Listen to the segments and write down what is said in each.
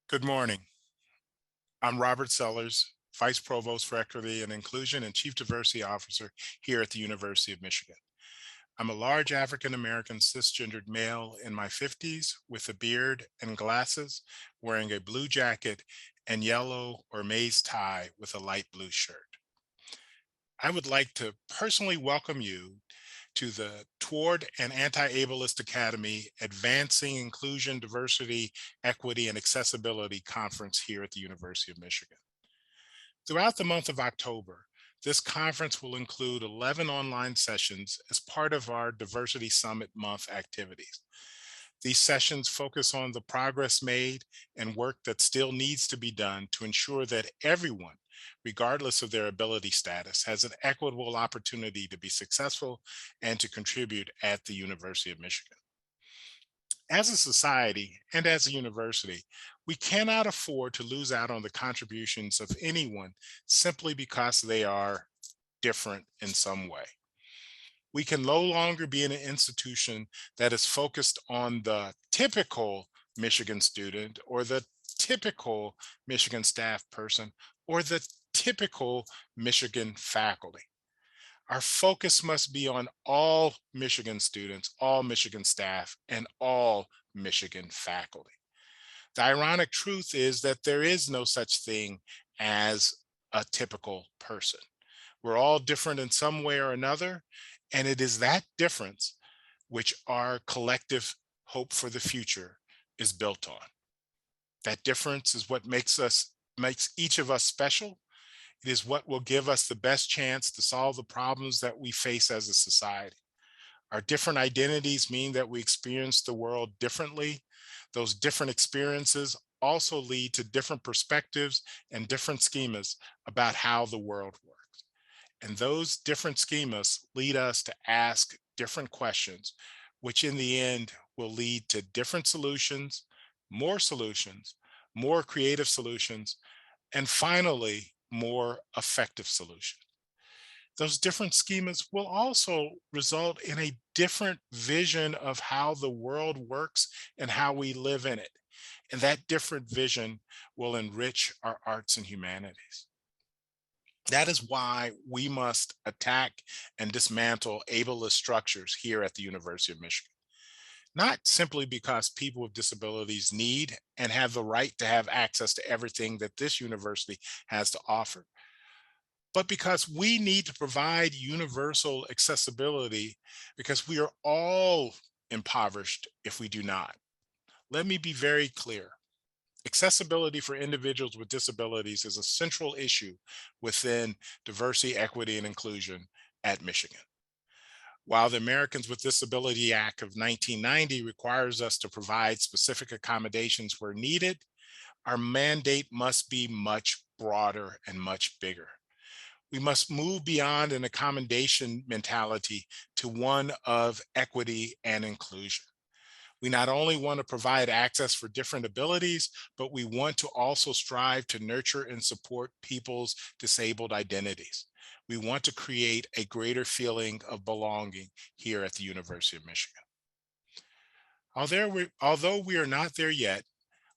Good morning. I'm Robert Sellers, Vice Provost for Equity and Inclusion and Chief Diversity Officer here at the University of Michigan. I'm a large African American cisgendered male in my 50s with a beard and glasses, wearing a blue jacket and yellow or maize tie with a light blue shirt. I would like to personally welcome you to the Toward an Anti-Ableist Academy Advancing Inclusion, Diversity, Equity, and Accessibility Conference here at the University of Michigan. Throughout the month of October, this conference will include 11 online sessions as part of our Diversity Summit Month activities. These sessions focus on the progress made and work that still needs to be done to ensure that everyone, regardless of their ability status, has an equitable opportunity to be successful and to contribute at the University of Michigan. As a society and as a university, we cannot afford to lose out on the contributions of anyone simply because they are different in some way. We can no longer be in an institution that is focused on the typical Michigan student or the typical Michigan staff person or the typical Michigan faculty. Our focus must be on all Michigan students, all Michigan staff, and all Michigan faculty. The ironic truth is that there is no such thing as a typical person. We're all different in some way or another, and it is that difference which our collective hope for the future is built on. That difference is what makes each of us special. It is what will give us the best chance to solve the problems that we face as a society. Our different identities mean that we experience the world differently. Those different experiences also lead to different perspectives and different schemas about how the world works. And those different schemas lead us to ask different questions, which in the end will lead to different solutions, more creative solutions, and finally, more effective solutions. Those different schemas will also result in a different vision of how the world works and how we live in it. And that different vision will enrich our arts and humanities. That is why we must attack and dismantle ableist structures here at the University of Michigan. Not simply because people with disabilities need and have the right to have access to everything that this university has to offer, but because we need to provide universal accessibility because we are all impoverished if we do not. Let me be very clear. Accessibility for individuals with disabilities is a central issue within diversity, equity, and inclusion at Michigan. While the Americans with Disability Act of 1990 requires us to provide specific accommodations where needed, our mandate must be much broader and much bigger. We must move beyond an accommodation mentality to one of equity and inclusion. We not only want to provide access for different abilities, but we want to also strive to nurture and support people's disabled identities. We want to create a greater feeling of belonging here at the University of Michigan. Although we are not there yet,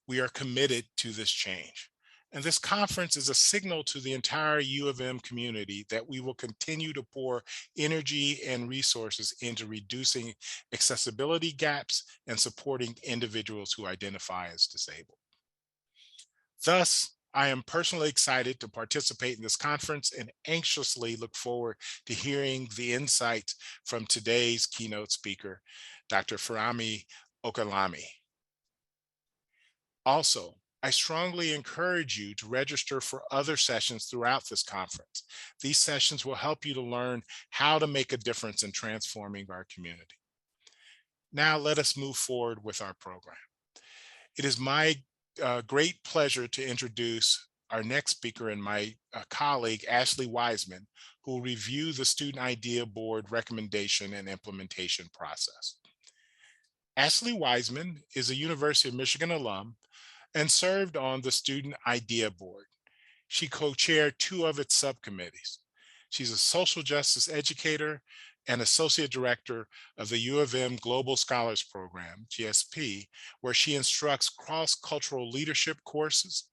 we are committed to this change. And this conference is a signal to the entire U of M community that we will continue to pour energy and resources into reducing accessibility gaps and supporting individuals who identify as disabled. Thus, I am personally excited to participate in this conference and anxiously look forward to hearing the insights from today's keynote speaker, Dr. Farami Okalami. Also, I strongly encourage you to register for other sessions throughout this conference. These sessions will help you to learn how to make a difference in transforming our community. Now let us move forward with our program. It is my great pleasure to introduce our next speaker and my colleague, Ashley Wiseman, who will review the Student Idea Board recommendation and implementation process. Ashley Wiseman is a University of Michigan alum and served on the Student Idea Board. She co-chaired two of its subcommittees. She's a social justice educator and Associate Director of the U of M Global Scholars Program, GSP, where she instructs cross-cultural leadership courses.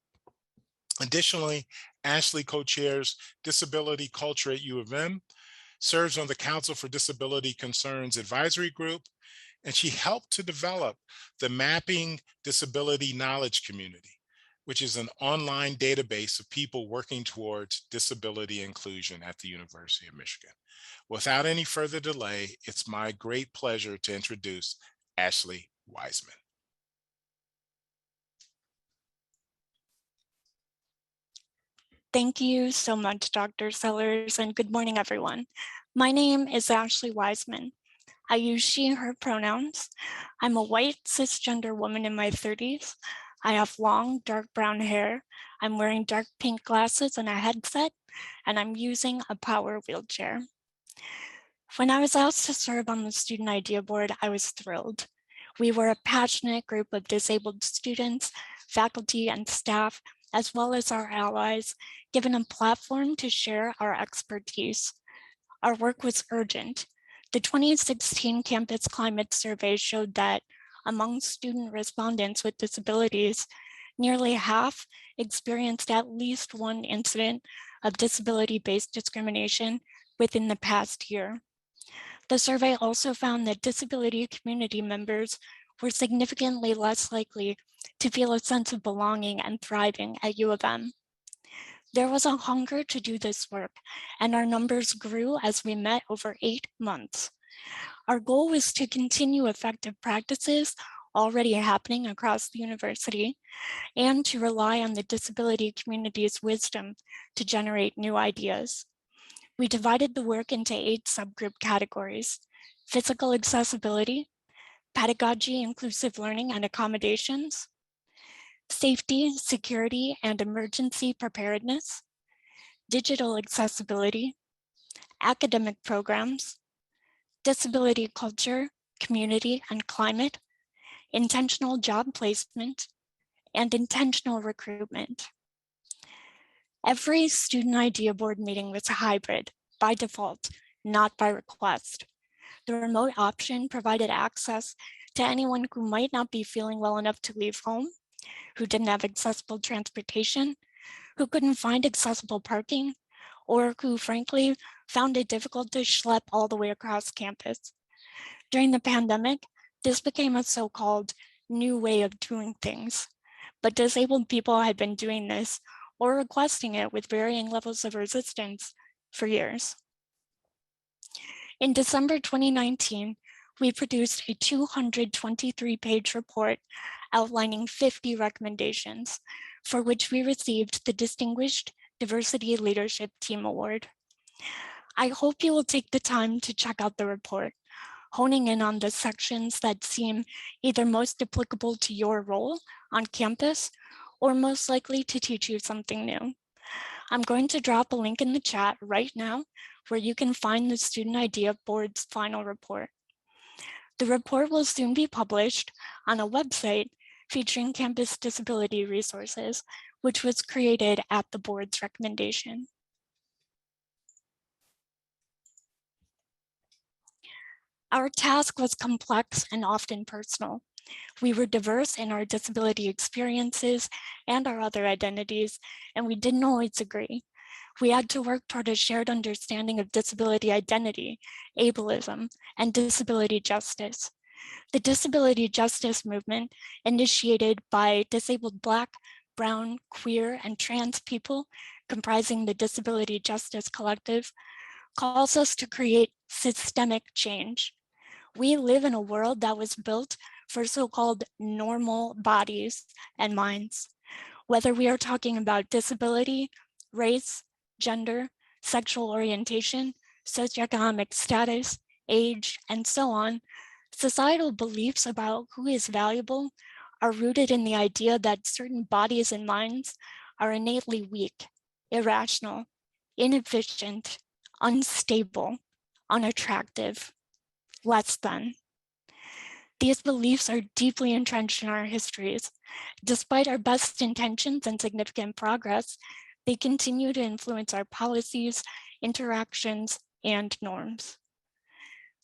Additionally, Ashley co-chairs Disability Culture at U of M, serves on the Council for Disability Concerns Advisory Group, and she helped to develop the Mapping Disability Knowledge Community, which is an online database of people working towards disability inclusion at the University of Michigan. Without any further delay, it's my great pleasure to introduce Ashley Wiseman. Thank you so much, Dr. Sellers, and good morning, everyone. My name is Ashley Wiseman. I use she, her pronouns. I'm a white cisgender woman in my 30s. I have long, dark brown hair. I'm wearing dark pink glasses and a headset, and I'm using a power wheelchair. When I was asked to serve on the Student Idea Board, I was thrilled. We were a passionate group of disabled students, faculty, and staff, as well as our allies, given a platform to share our expertise. Our work was urgent. The 2016 Campus Climate Survey showed that among student respondents with disabilities, nearly half experienced at least one incident of disability-based discrimination within the past year. The survey also found that disability community members were significantly less likely to feel a sense of belonging and thriving at U of M. There was a hunger to do this work, and our numbers grew as we met over 8 months. Our goal was to continue effective practices already happening across the university and to rely on the disability community's wisdom to generate new ideas. We divided the work into 8 subgroup categories: physical accessibility, pedagogy, inclusive learning and accommodations, safety, security, and emergency preparedness, digital accessibility, academic programs, disability culture, community and climate, intentional job placement, and intentional recruitment. Every Student Idea Board meeting was hybrid by default, not by request. The remote option provided access to anyone who might not be feeling well enough to leave home, who didn't have accessible transportation, who couldn't find accessible parking, or who frankly found it difficult to schlep all the way across campus. During the pandemic, this became a so-called new way of doing things, but disabled people had been doing this or requesting it with varying levels of resistance for years. In December 2019, we produced a 223-page report outlining 50 recommendations, for which we received the Distinguished Diversity Leadership Team Award. I hope you will take the time to check out the report, honing in on the sections that seem either most applicable to your role on campus or most likely to teach you something new. I'm going to drop a link in the chat right now where you can find the Student Idea Board's final report. The report will soon be published on a website featuring campus disability resources, which was created at the board's recommendation. Our task was complex and often personal. We were diverse in our disability experiences and our other identities, and we didn't always agree. We had to work toward a shared understanding of disability identity, ableism, and disability justice. The disability justice movement, initiated by disabled Black, brown, queer, and trans people comprising the Disability Justice Collective, calls us to create systemic change. We live in a world that was built for so-called normal bodies and minds. Whether we are talking about disability, race, gender, sexual orientation, socioeconomic status, age, and so on, societal beliefs about who is valuable are rooted in the idea that certain bodies and minds are innately weak, irrational, inefficient, unstable, unattractive, less than. These beliefs are deeply entrenched in our histories. Despite our best intentions and significant progress, they continue to influence our policies, interactions, and norms.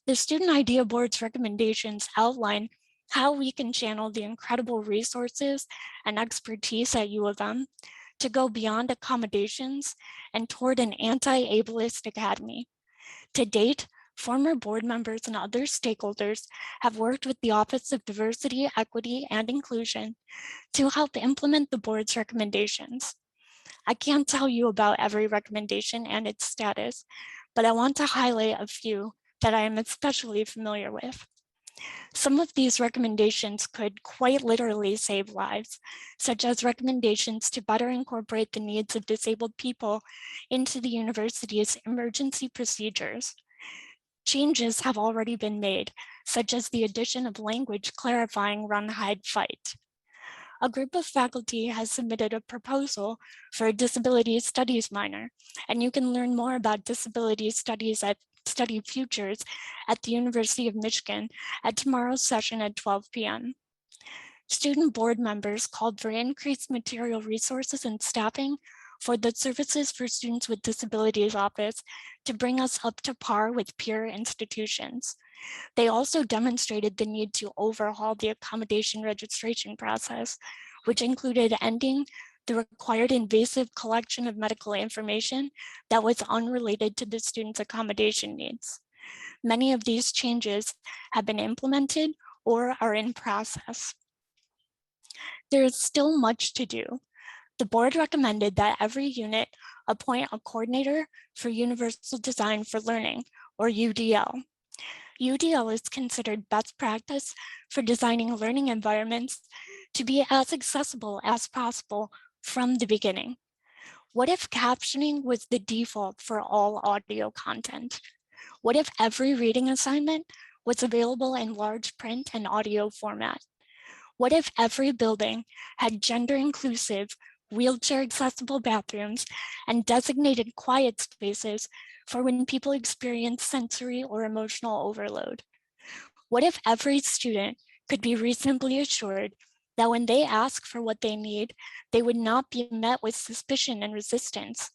The Student Idea Board's recommendations outline how we can channel the incredible resources and expertise at U of M to go beyond accommodations and toward an anti-ableist academy. To date, former board members and other stakeholders have worked with the Office of Diversity, Equity, and Inclusion to help implement the board's recommendations. I can't tell you about every recommendation and its status, but I want to highlight a few that I am especially familiar with. Some of these recommendations could quite literally save lives, such as recommendations to better incorporate the needs of disabled people into the university's emergency procedures. Changes have already been made, such as the addition of language clarifying run, hide, fight. A group of faculty has submitted a proposal for a disability studies minor, and you can learn more about disability studies at Study Futures at the University of Michigan at tomorrow's session at 12 p.m. Student board members called for increased material resources and staffing for the Services for Students with Disabilities Office to bring us up to par with peer institutions. They also demonstrated the need to overhaul the accommodation registration process, which included ending the required invasive collection of medical information that was unrelated to the student's accommodation needs. Many of these changes have been implemented or are in process. There is still much to do. The board recommended that every unit appoint a coordinator for Universal Design for Learning, or UDL. UDL is considered best practice for designing learning environments to be as accessible as possible from the beginning. What if captioning was the default for all audio content? What if every reading assignment was available in large print and audio format? What if every building had gender inclusive, wheelchair accessible bathrooms and designated quiet spaces for when people experience sensory or emotional overload? What if every student could be reasonably assured that when they ask for what they need, they would not be met with suspicion and resistance?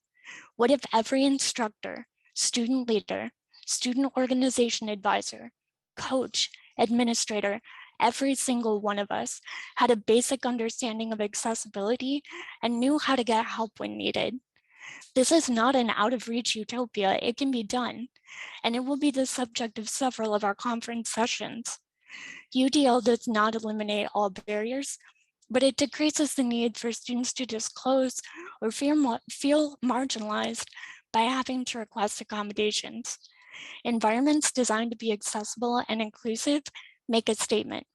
What if every instructor, student leader, student organization advisor, coach, administrator, every single one of us had a basic understanding of accessibility and knew how to get help when needed? This is not an out of reach utopia. It can be done, and it will be the subject of several of our conference sessions. UDL does not eliminate all barriers, but it decreases the need for students to disclose or feel marginalized by having to request accommodations. Environments designed to be accessible and inclusive make a statement.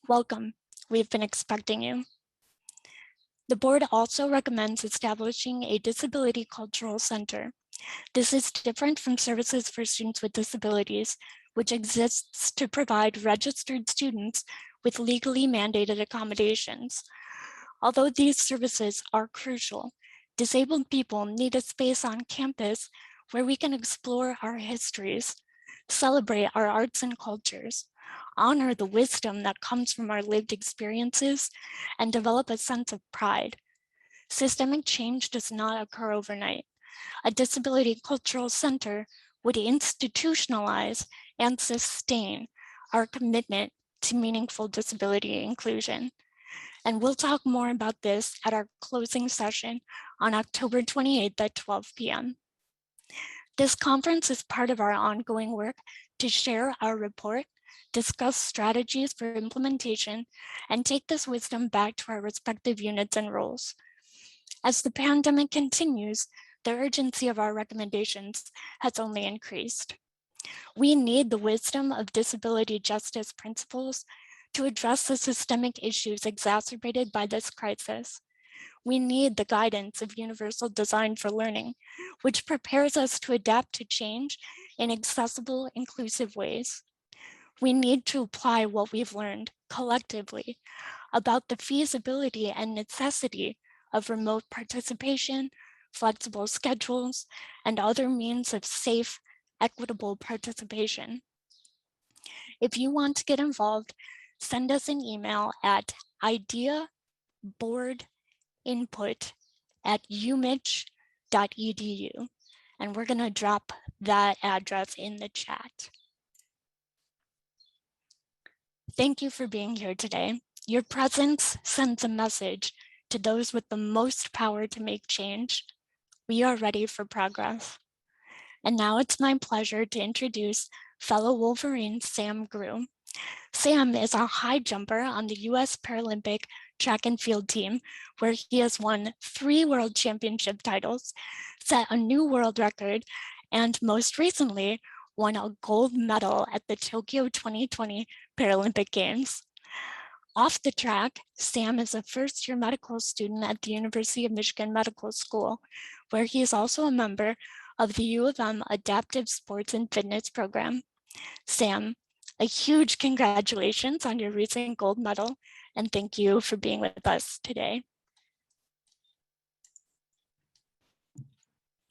Welcome, we've been expecting you. The board also recommends establishing a disability cultural center. This is different from Services for Students with Disabilities, which exists to provide registered students with legally mandated accommodations. Although these services are crucial, disabled people need a space on campus where we can explore our histories, celebrate our arts and cultures, honor the wisdom that comes from our lived experiences, and develop a sense of pride. Systemic change does not occur overnight. A disability cultural center would institutionalize and sustain our commitment to meaningful disability inclusion. And we'll talk more about this at our closing session on October 28th at 12 p.m. This conference is part of our ongoing work to share our report, discuss strategies for implementation, and take this wisdom back to our respective units and roles. As the pandemic continues, the urgency of our recommendations has only increased. We need the wisdom of disability justice principles to address the systemic issues exacerbated by this crisis. We need the guidance of Universal Design for Learning, which prepares us to adapt to change in accessible, inclusive ways. We need to apply what we've learned collectively about the feasibility and necessity of remote participation, flexible schedules, and other means of safe, equitable participation. If you want to get involved, send us an email at ideaboardinput@umich.edu, and we're going to drop that address in the chat. Thank you for being here today. Your presence sends a message to those with the most power to make change. We are ready for progress. And now it's my pleasure to introduce fellow Wolverine Sam Grew. Sam is a high jumper on the US Paralympic track and field team, where he has won 3 world championship titles, set a new world record, and most recently won a gold medal at the Tokyo 2020 Paralympic Games. Off the track, Sam is a first-year medical student at the University of Michigan Medical School, where he is also a member of the U of M Adaptive Sports and Fitness program. Sam, a huge congratulations on your recent gold medal, and thank you for being with us today.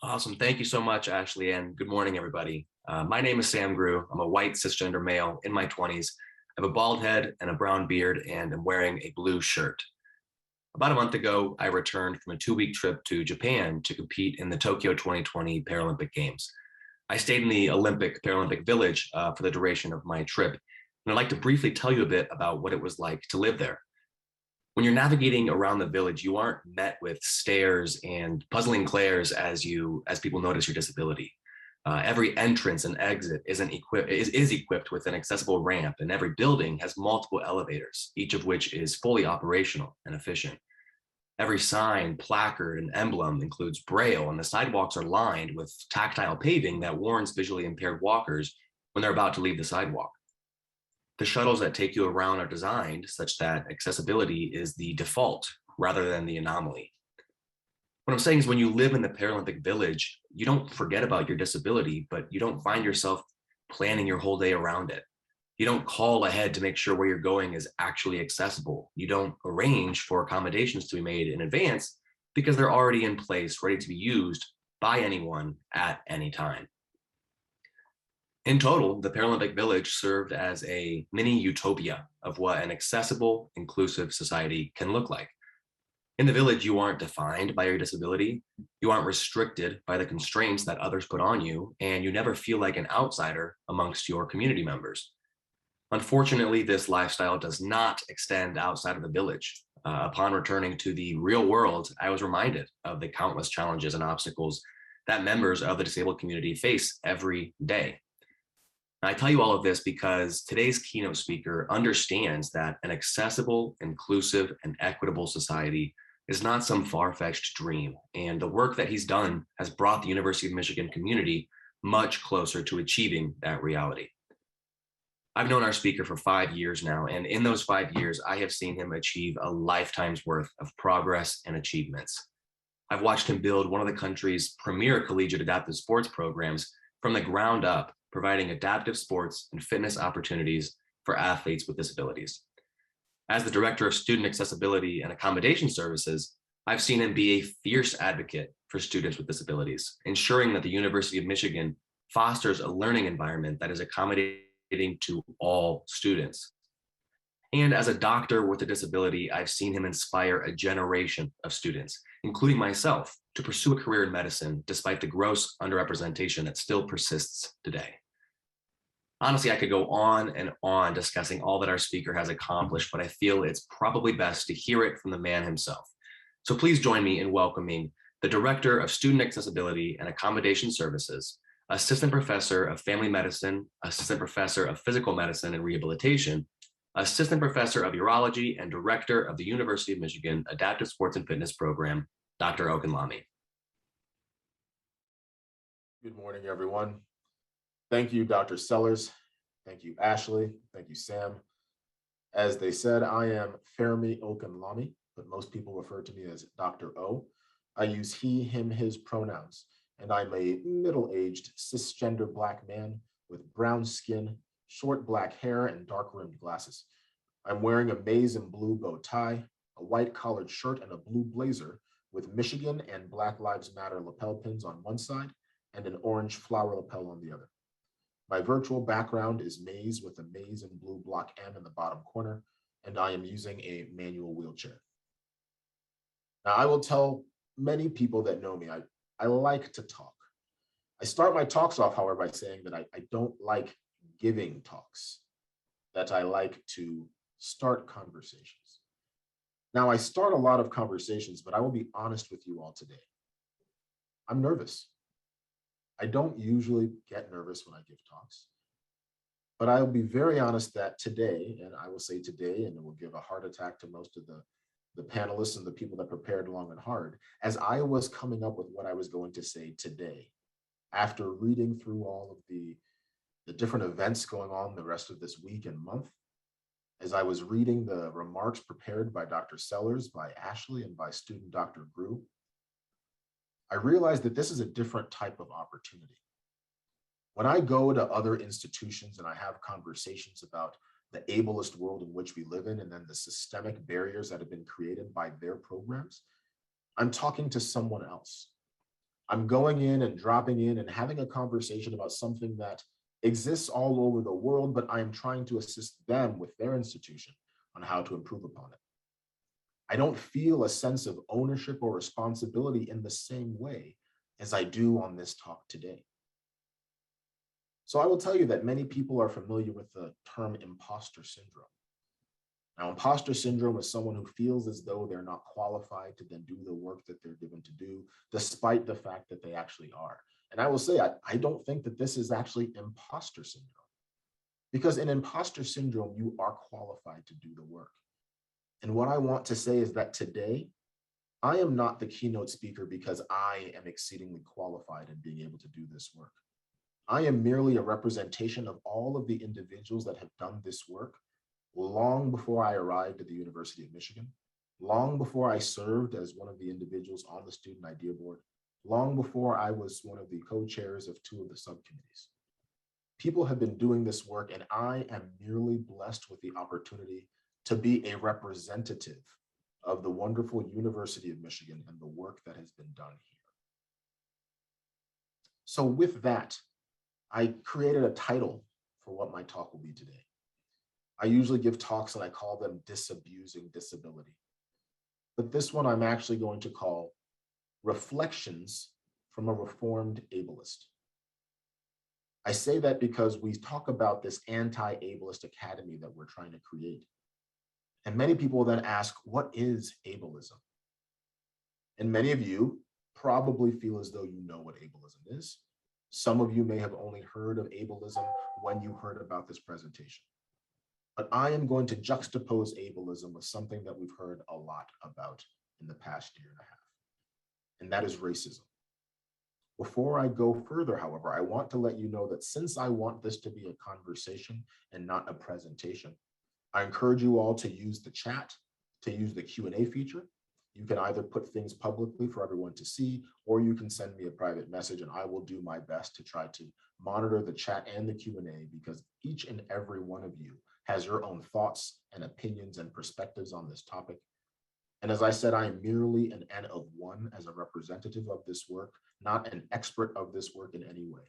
Awesome. Thank you so much, Ashley, and good morning, everybody. My name is Sam Grew. I'm a white cisgender male in my 20s. I have a bald head and a brown beard, and I'm wearing a blue shirt. About a month ago, I returned from a 2-week trip to Japan to compete in the Tokyo 2020 Paralympic Games. I stayed in the Paralympic Village for the duration of my trip, and I'd like to briefly tell you a bit about what it was like to live there. When you're navigating around the village, you aren't met with stares and puzzling glares as people notice your disability. Every entrance and exit is equipped with an accessible ramp, and every building has multiple elevators, each of which is fully operational and efficient. Every sign, placard, and emblem includes braille, and the sidewalks are lined with tactile paving that warns visually impaired walkers when they're about to leave the sidewalk. The shuttles that take you around are designed such that accessibility is the default rather than the anomaly. What I'm saying is when you live in the Paralympic Village, you don't forget about your disability, but you don't find yourself planning your whole day around it. You don't call ahead to make sure where you're going is actually accessible. You don't arrange for accommodations to be made in advance because they're already in place, ready to be used by anyone at any time. In total, the Paralympic Village served as a mini utopia of what an accessible, inclusive society can look like. In the village, you aren't defined by your disability, you aren't restricted by the constraints that others put on you, and you never feel like an outsider amongst your community members. Unfortunately, this lifestyle does not extend outside of the village. Upon returning to the real world, I was reminded of the countless challenges and obstacles that members of the disabled community face every day. I tell you all of this because today's keynote speaker understands that an accessible, inclusive, and equitable society is not some far-fetched dream, and the work that he's done has brought the University of Michigan community much closer to achieving that reality. I've known our speaker for 5 years now, and in those 5 years, I have seen him achieve a lifetime's worth of progress and achievements. I've watched him build one of the country's premier collegiate adaptive sports programs from the ground up, providing adaptive sports and fitness opportunities for athletes with disabilities. As the Director of Student Accessibility and Accommodation Services, I've seen him be a fierce advocate for students with disabilities, ensuring that the University of Michigan fosters a learning environment that is accommodating to all students. And as a doctor with a disability, I've seen him inspire a generation of students, including myself, to pursue a career in medicine despite the gross underrepresentation that still persists today. Honestly, I could go on and on discussing all that our speaker has accomplished, but I feel it's probably best to hear it from the man himself. So please join me in welcoming the Director of Student Accessibility and Accommodation Services, Assistant Professor of Family Medicine, Assistant Professor of Physical Medicine and Rehabilitation, Assistant Professor of Urology, and Director of the University of Michigan Adaptive Sports and Fitness Program, Dr. Okunlami. Good morning, everyone. Thank you, Dr. Sellers. Thank you, Ashley. Thank you, Sam. As they said, I am Fermi Okunlami, but most people refer to me as Dr. O. I use he, him, his pronouns, and I'm a middle-aged cisgender Black man with brown skin, short black hair, and dark-rimmed glasses. I'm wearing a maize and blue bow tie, a white collared shirt, and a blue blazer with Michigan and Black Lives Matter lapel pins on one side and an orange flower lapel on the other. My virtual background is maize with a maize and blue block M in the bottom corner, and I am using a manual wheelchair. Now, I will tell many people that know me, I like to talk. I start my talks off, however, by saying that I don't like giving talks. that I like to start conversations. Now, I start a lot of conversations, but I will be honest with you all today. I'm nervous. I don't usually get nervous when I give talks, but I'll be very honest that today, and I will say today, and it will give a heart attack to most of the panelists and the people that prepared long and hard, as I was coming up with what I was going to say today, after reading through all of the different events going on the rest of this week and month, as I was reading the remarks prepared by Dr. Sellers, by Ashley, and by student Dr. Grew, I realized that this is a different type of opportunity. When I go to other institutions and I have conversations about the ableist world in which we live in, and then the systemic barriers that have been created by their programs, I'm talking to someone else. I'm going in and dropping in and having a conversation about something that exists all over the world, but I am trying to assist them with their institution on how to improve upon it. I don't feel a sense of ownership or responsibility in the same way as I do on this talk today. So I will tell you that many people are familiar with the term imposter syndrome. Now, imposter syndrome is someone who feels as though they're not qualified to then do the work that they're given to do, despite the fact that they actually are. And I will say, I don't think that this is actually imposter syndrome, because in imposter syndrome, you are qualified to do the work. And what I want to say is that today, I am not the keynote speaker because I am exceedingly qualified in being able to do this work. I am merely a representation of all of the individuals that have done this work long before I arrived at the University of Michigan, long before I served as one of the individuals on the Student Idea Board, long before I was one of the co-chairs of 2 of the subcommittees. People have been doing this work, and I am merely blessed with the opportunity to be a representative of the wonderful University of Michigan and the work that has been done here. So with that, I created a title for what my talk will be today. I usually give talks and I call them Disabusing Disability. But this one I'm actually going to call Reflections from a Reformed Ableist. I say that because we talk about this anti-ableist academy that we're trying to create. And many people then ask, what is ableism? And many of you probably feel as though you know what ableism is. Some of you may have only heard of ableism when you heard about this presentation. But I am going to juxtapose ableism with something that we've heard a lot about in the past year and a half, and that is racism. Before I go further, however, I want to let you know that since I want this to be a conversation and not a presentation, I encourage you all to use the chat, to use the Q&A feature. You can either put things publicly for everyone to see, or you can send me a private message, and I will do my best to try to monitor the chat and the Q&A, because each and every one of you has your own thoughts and opinions and perspectives on this topic. And as I said, I am merely an N of one as a representative of this work, not an expert of this work in any way.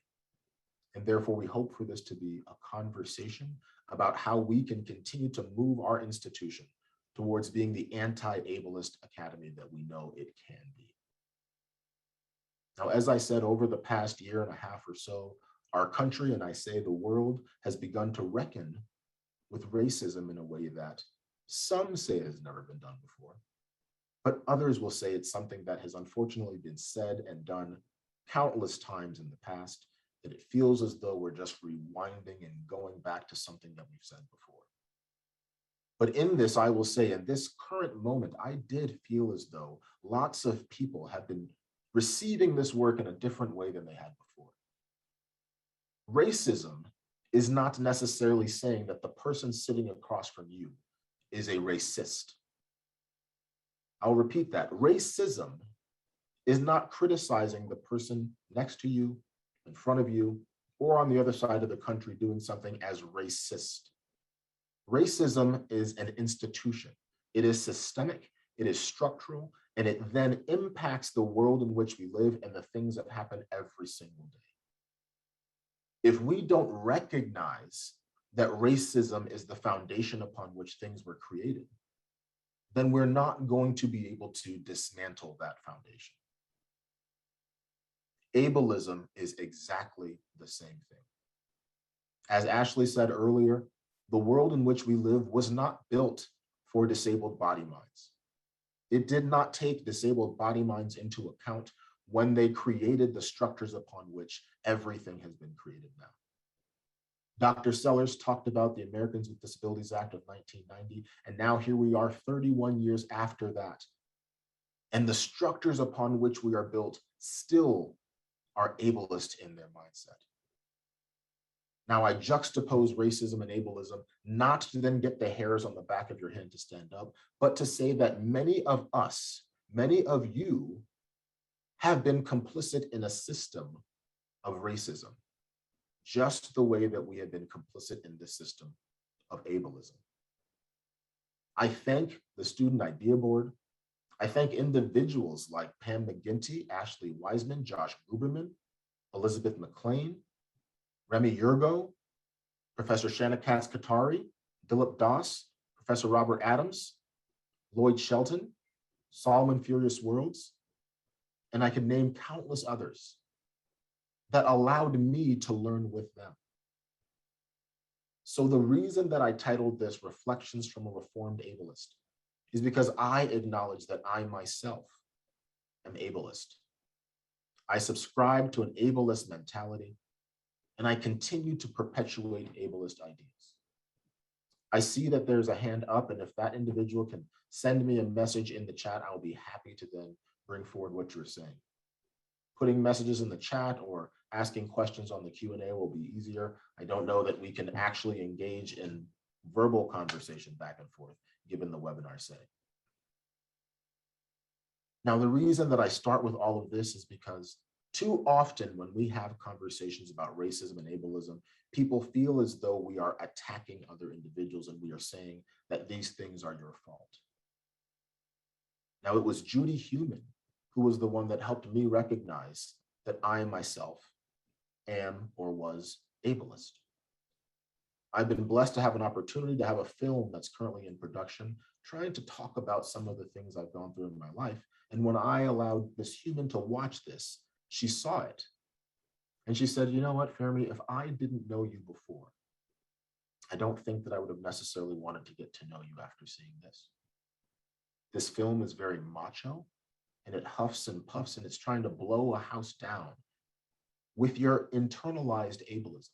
And therefore, we hope for this to be a conversation about how we can continue to move our institution towards being the anti-ableist academy that we know it can be. Now, as I said, over the past year and a half or so, our country, and I say the world, has begun to reckon with racism in a way that some say has never been done before, but others will say it's something that has unfortunately been said and done countless times in the past, that it feels as though we're just rewinding and going back to something that we've said before. But in this, I will say, in this current moment, I did feel as though lots of people have been receiving this work in a different way than they had before. Racism is not necessarily saying that the person sitting across from you is a racist. I'll repeat that. Racism is not criticizing the person next to you, in front of you, or on the other side of the country doing something as racist. Racism is an institution. It is systemic, it is structural, and it then impacts the world in which we live and the things that happen every single day. If we don't recognize that racism is the foundation upon which things were created, then we're not going to be able to dismantle that foundation. Ableism is exactly the same thing. As Ashley said earlier, The world in which we live was not built for disabled body minds. It did not take disabled body minds into account when they created the structures upon which everything has been created now. Dr. Sellers talked about the Americans with Disabilities Act of 1990, and now here we are 31 years after that. And the structures upon which we are built still are ableist in their mindset. Now, I juxtapose racism and ableism not to then get the hairs on the back of your head to stand up, but to say that many of us, many of you, have been complicit in a system of racism, just the way that we have been complicit in this system of ableism. I thank the Student Idea Board. I thank individuals like Pam McGinty, Ashley Wiseman, Josh Gruberman, Elizabeth McLean, Remy Yurgo, Professor Shanna Katz-Katari, Dilip Das, Professor Robert Adams, Lloyd Shelton, Solomon Furious Worlds, and I could name countless others that allowed me to learn with them. So the reason that I titled this Reflections from a Reformed Ableist is because I acknowledge that I myself am ableist. I subscribe to an ableist mentality, and I continue to perpetuate ableist ideas. I see that there's a hand up, and if that individual can send me a message in the chat, I'll be happy to then bring forward what you're saying. Putting messages in the chat or asking questions on the Q&A will be easier. I don't know that we can actually engage in verbal conversation back and forth, given the webinar setting. Now, the reason that I start with all of this is because too often when we have conversations about racism and ableism, people feel as though we are attacking other individuals and we are saying that these things are your fault. Now, it was Judy Heumann who was the one that helped me recognize that I myself am or was ableist. I've been blessed to have an opportunity to have a film that's currently in production, trying to talk about some of the things I've gone through in my life. And when I allowed Miss Heumann to watch this, she saw it. And she said, you know what, Fermi, if I didn't know you before, I don't think that I would have necessarily wanted to get to know you after seeing this. This film is very macho, and it huffs and puffs, and it's trying to blow a house down with your internalized ableism.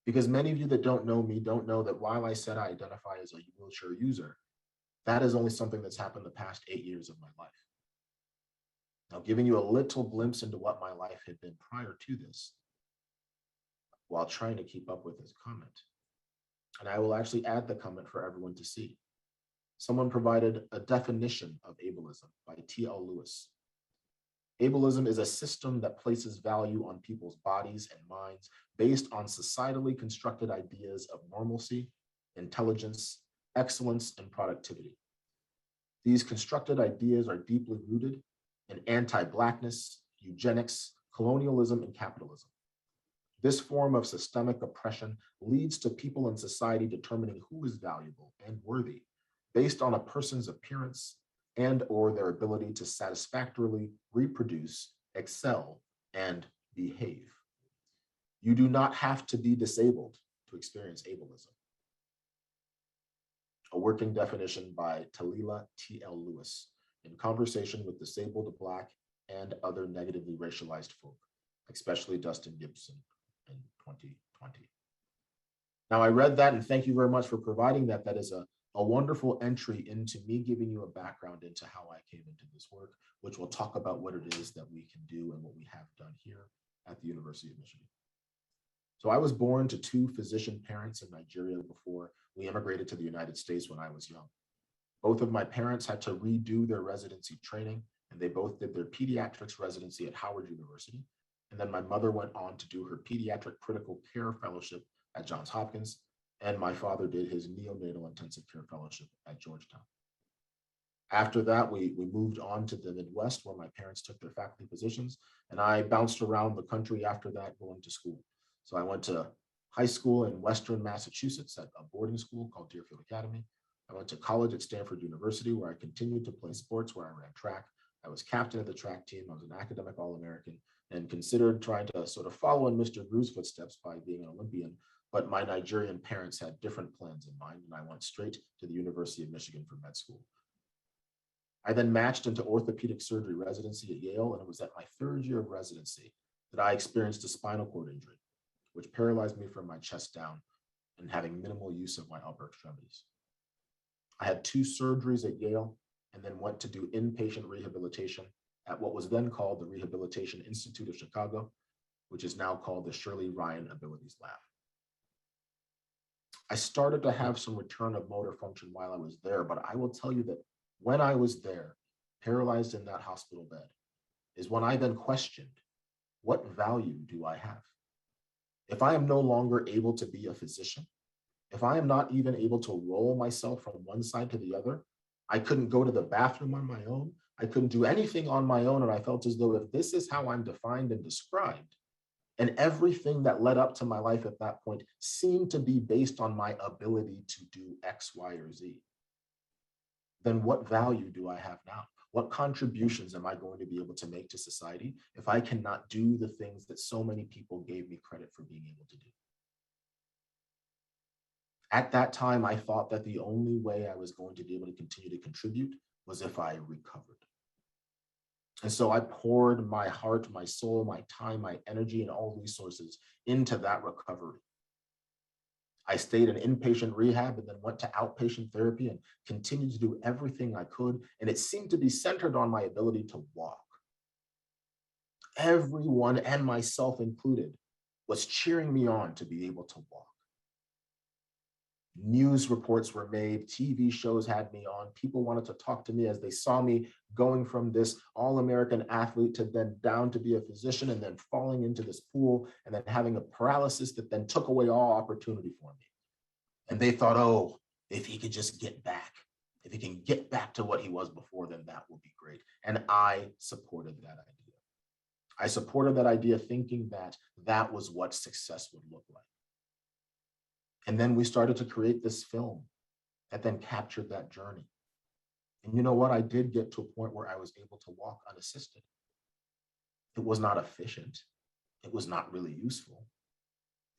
Because many of you that don't know me don't know that while I said I identify as a wheelchair user, that is only something that's happened the past 8 years of my life. Now, giving you a little glimpse into what my life had been prior to this, while trying to keep up with this comment. And I will actually add the comment for everyone to see. Someone provided a definition of ableism by T.L. Lewis. Ableism is a system that places value on people's bodies and minds based on societally constructed ideas of normalcy, intelligence, excellence, and productivity. These constructed ideas are deeply rooted in anti-Blackness, eugenics, colonialism, and capitalism. This form of systemic oppression leads to people in society determining who is valuable and worthy based on a person's appearance and or their ability to satisfactorily reproduce, excel, and behave. You do not have to be disabled to experience ableism. A working definition by Talila T.L. Lewis in conversation with disabled Black and other negatively racialized folk, especially Dustin Gibson in 2020. Now, I read that, and thank you very much for providing that. That is a wonderful entry into me giving you a background into how I came into this work, which will talk about what it is that we can do and what we have done here at the University of Michigan. So I was born to two physician parents in Nigeria before we immigrated to the United States when I was young. Both of my parents had to redo their residency training, and they both did their pediatrics residency at Howard University. And then my mother went on to do her pediatric critical care fellowship at Johns Hopkins, and my father did his neonatal intensive care fellowship at Georgetown. After that, we moved on to the Midwest where my parents took their faculty positions, and I bounced around the country after that going to school. So I went to high school in Western Massachusetts at a boarding school called Deerfield Academy. I went to college at Stanford University where I continued to play sports, where I ran track. I was captain of the track team. I was an academic All-American and considered trying to sort of follow in Mr. Gru's footsteps by being an Olympian. but my Nigerian parents had different plans in mind, and I went straight to the University of Michigan for med school. I then matched into orthopedic surgery residency at Yale, and it was at my third year of residency that I experienced a spinal cord injury, which paralyzed me from my chest down and having minimal use of my upper extremities. I had 2 surgeries at Yale and then went to do inpatient rehabilitation at what was then called the Rehabilitation Institute of Chicago, which is now called the Shirley Ryan Abilities Lab. I started to have some return of motor function while I was there, but I will tell you that when I was there, paralyzed in that hospital bed, is when I then questioned, what value do I have? If I am no longer able to be a physician, if I am not even able to roll myself from one side to the other, I couldn't go to the bathroom on my own, I couldn't do anything on my own, and I felt as though if this is how I'm defined and described, and everything that led up to my life at that point seemed to be based on my ability to do X, Y, or Z, then what value do I have now? What contributions am I going to be able to make to society if I cannot do the things that so many people gave me credit for being able to do? At that time, I thought that the only way I was going to be able to continue to contribute was if I recovered. And so I poured my heart, my soul, my time, my energy, and all resources into that recovery. I stayed in inpatient rehab and then went to outpatient therapy and continued to do everything I could. And it seemed to be centered on my ability to walk. Everyone, and myself included, was cheering me on to be able to walk. News reports were made, TV shows had me on, people wanted to talk to me as they saw me going from this all-American athlete to then down to be a physician and then falling into this pool and then having a paralysis that then took away all opportunity for me. And they thought, oh, if he could just get back, if he can get back to what he was before, then that would be great. And I supported that idea. I supported that idea thinking that that was what success would look like. And then we started to create this film that then captured that journey. And you know what? I did get to a point where I was able to walk unassisted. It was not efficient. It was not really useful.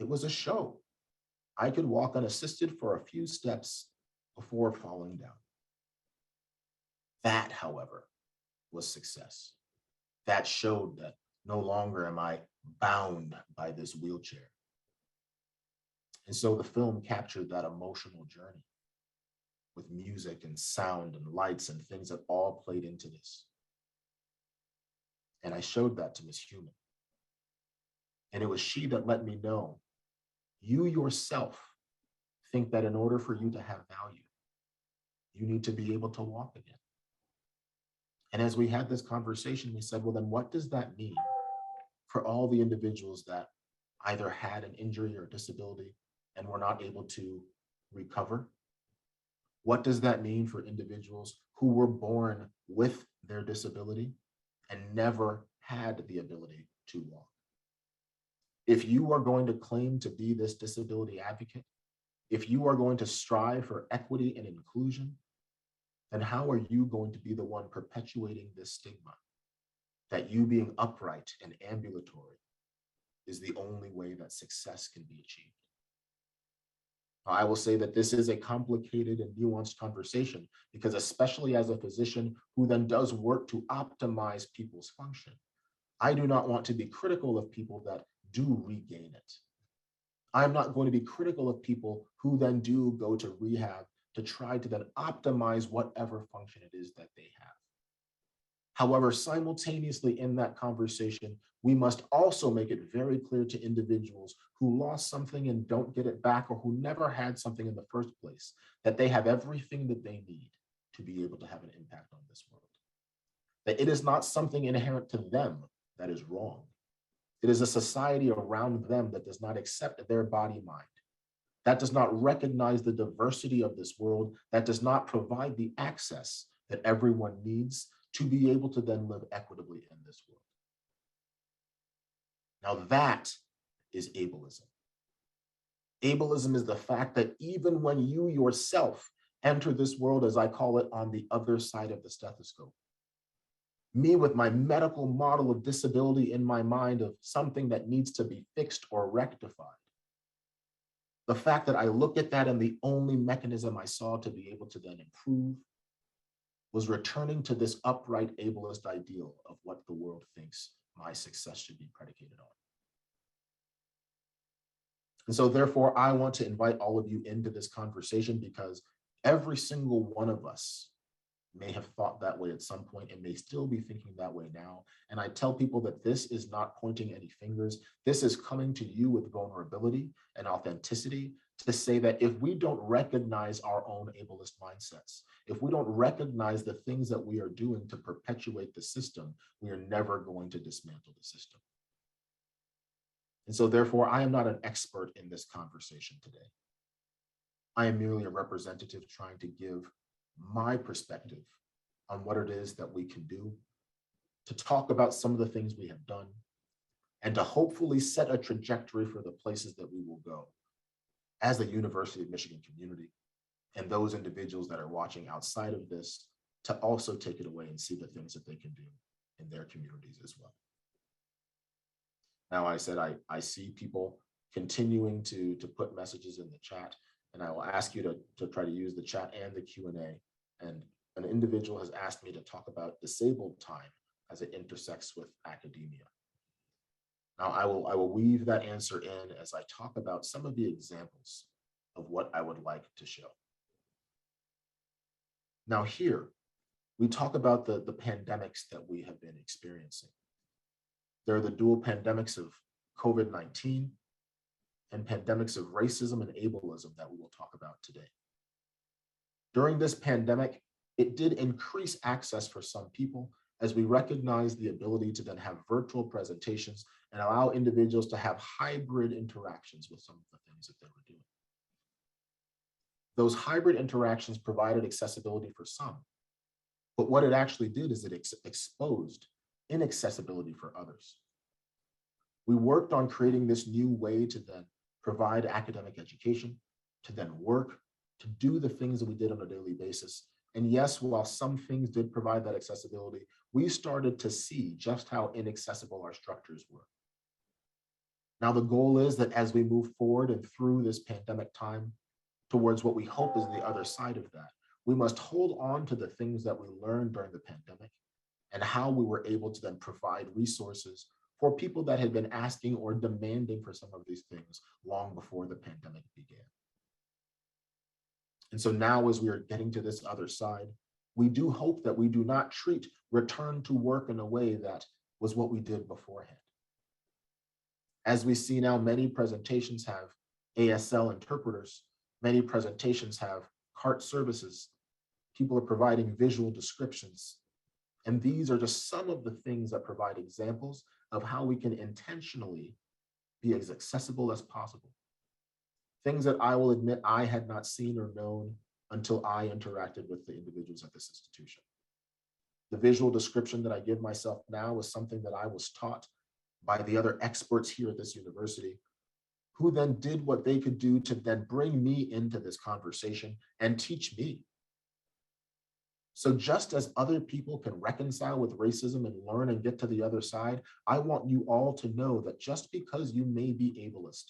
It was a show. I could walk unassisted for a few steps before falling down. That, however, was success. That showed that no longer am I bound by this wheelchair. And so the film captured that emotional journey with music and sound and lights and things that all played into this. And I showed that to Miss Human. And it was she that let me know, you yourself think that in order for you to have value, you need to be able to walk again. And as we had this conversation, we said, well, then what does that mean for all the individuals that either had an injury or disability and were not able to recover? What does that mean for individuals who were born with their disability and never had the ability to walk? If you are going to claim to be this disability advocate, if you are going to strive for equity and inclusion, then how are you going to be the one perpetuating this stigma that you being upright and ambulatory is the only way that success can be achieved? I will say that this is a complicated and nuanced conversation because especially as a physician who then does work to optimize people's function, I do not want to be critical of people that do regain it. I'm not going to be critical of people who then do go to rehab to try to then optimize whatever function it is that they have. However, simultaneously in that conversation, we must also make it very clear to individuals who lost something and don't get it back, or who never had something in the first place, that they have everything that they need to be able to have an impact on this world. That it is not something inherent to them that is wrong. It is a society around them that does not accept their body mind, that does not recognize the diversity of this world, that does not provide the access that everyone needs to be able to then live equitably in this world. Now that is ableism. Ableism is the fact that even when you yourself enter this world, as I call it, on the other side of the stethoscope, me with my medical model of disability in my mind of something that needs to be fixed or rectified, The fact that I looked at that and the only mechanism I saw to be able to then improve was returning to this upright ableist ideal of what the world thinks my success should be predicated on. And so therefore, I want to invite all of you into this conversation because every single one of us may have thought that way at some point and may still be thinking that way now. And I tell people that this is not pointing any fingers. This is coming to you with vulnerability and authenticity to say that if we don't recognize our own ableist mindsets, if we don't recognize the things that we are doing to perpetuate the system, we are never going to dismantle the system. And so therefore, I am not an expert in this conversation today. I am merely a representative trying to give my perspective on what it is that we can do, to talk about some of the things we have done, and to hopefully set a trajectory for the places that we will go as the University of Michigan community and those individuals that are watching outside of this to also take it away and see the things that they can do in their communities as well. Now, I said I see people continuing to put messages in the chat, and I will ask you to try to use the chat and the Q&A. And an individual has asked me to talk about disabled time as it intersects with academia. Now, I will weave that answer in as I talk about some of the examples of what I would like to show. Now here, we talk about the pandemics that we have been experiencing. There are the dual pandemics of COVID-19 and pandemics of racism and ableism that we will talk about today. During this pandemic, it did increase access for some people as we recognize the ability to then have virtual presentations and allow individuals to have hybrid interactions with some of the things that they were doing. Those hybrid interactions provided accessibility for some, but what it actually did is it exposed inaccessibility for others. We worked on creating this new way to then provide academic education, to then work, to do the things that we did on a daily basis. And yes, while some things did provide that accessibility, we started to see just how inaccessible our structures were. Now, the goal is that as we move forward and through this pandemic time towards what we hope is the other side of that, we must hold on to the things that we learned during the pandemic and how we were able to then provide resources for people that had been asking or demanding for some of these things long before the pandemic began. And so now, as we are getting to this other side, we do hope that we do not treat return to work in a way that was what we did beforehand. As we see now, many presentations have ASL interpreters, many presentations have CART services, people are providing visual descriptions. And these are just some of the things that provide examples of how we can intentionally be as accessible as possible. Things that I will admit I had not seen or known until I interacted with the individuals at this institution. The visual description that I give myself now is something that I was taught by the other experts here at this university, who then did what they could do to then bring me into this conversation and teach me. So just as other people can reconcile with racism and learn and get to the other side, I want you all to know that just because you may be ableist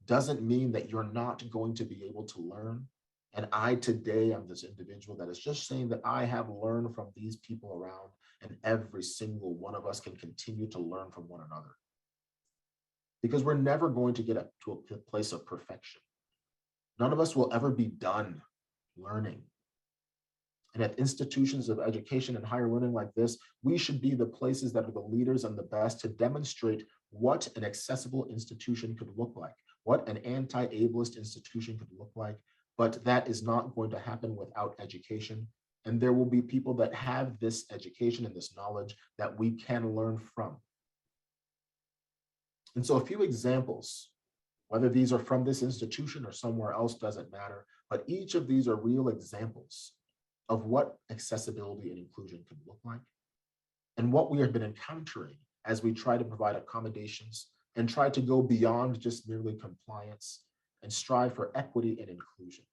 doesn't mean that you're not going to be able to learn. And I today am this individual that is just saying that I have learned from these people around, and every single one of us can continue to learn from one another. Because we're never going to get to a place of perfection. None of us will ever be done learning. And at institutions of education and higher learning like this, we should be the places that are the leaders and the best to demonstrate what an accessible institution could look like, what an anti-ableist institution could look like. But that is not going to happen without education. And there will be people that have this education and this knowledge that we can learn from. And so a few examples, whether these are from this institution or somewhere else, doesn't matter, but each of these are real examples of what accessibility and inclusion can look like, and what we have been encountering as we try to provide accommodations and try to go beyond just merely compliance and strive for equity and inclusion.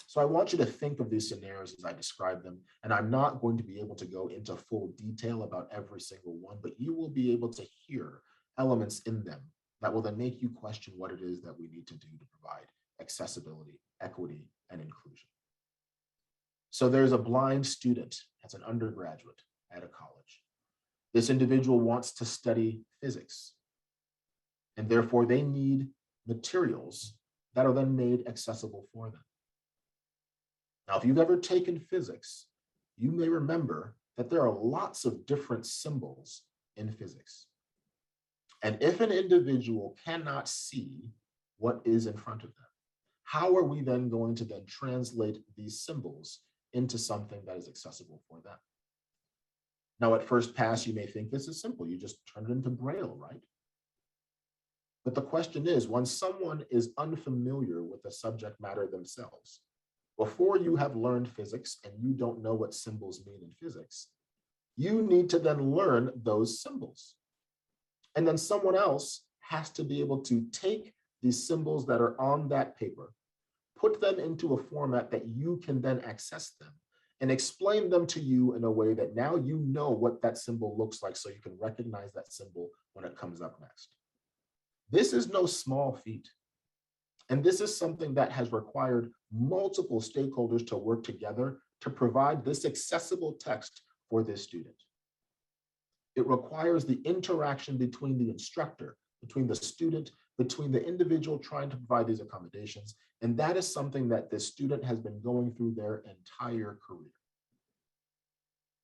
So I want you to think of these scenarios as I describe them, and I'm not going to be able to go into full detail about every single one, but you will be able to hear elements in them that will then make you question what it is that we need to do to provide accessibility, equity, and inclusion. So there's a blind student as an undergraduate at a college. This individual wants to study physics, and therefore they need materials that are then made accessible for them. Now, if you've ever taken physics, you may remember that there are lots of different symbols in physics. And if an individual cannot see what is in front of them, how are we then going to then translate these symbols into something that is accessible for them? Now, at first pass, you may think this is simple. You just turn it into Braille, right? But the question is, when someone is unfamiliar with the subject matter themselves, before you have learned physics and you don't know what symbols mean in physics, you need to then learn those symbols. And then someone else has to be able to take these symbols that are on that paper, put them into a format that you can then access them, and explain them to you in a way that now you know what that symbol looks like, so you can recognize that symbol when it comes up next. This is no small feat. And this is something that has required multiple stakeholders to work together to provide this accessible text for this student. It requires the interaction between the instructor, between the student, between the individual trying to provide these accommodations. And that is something that this student has been going through their entire career.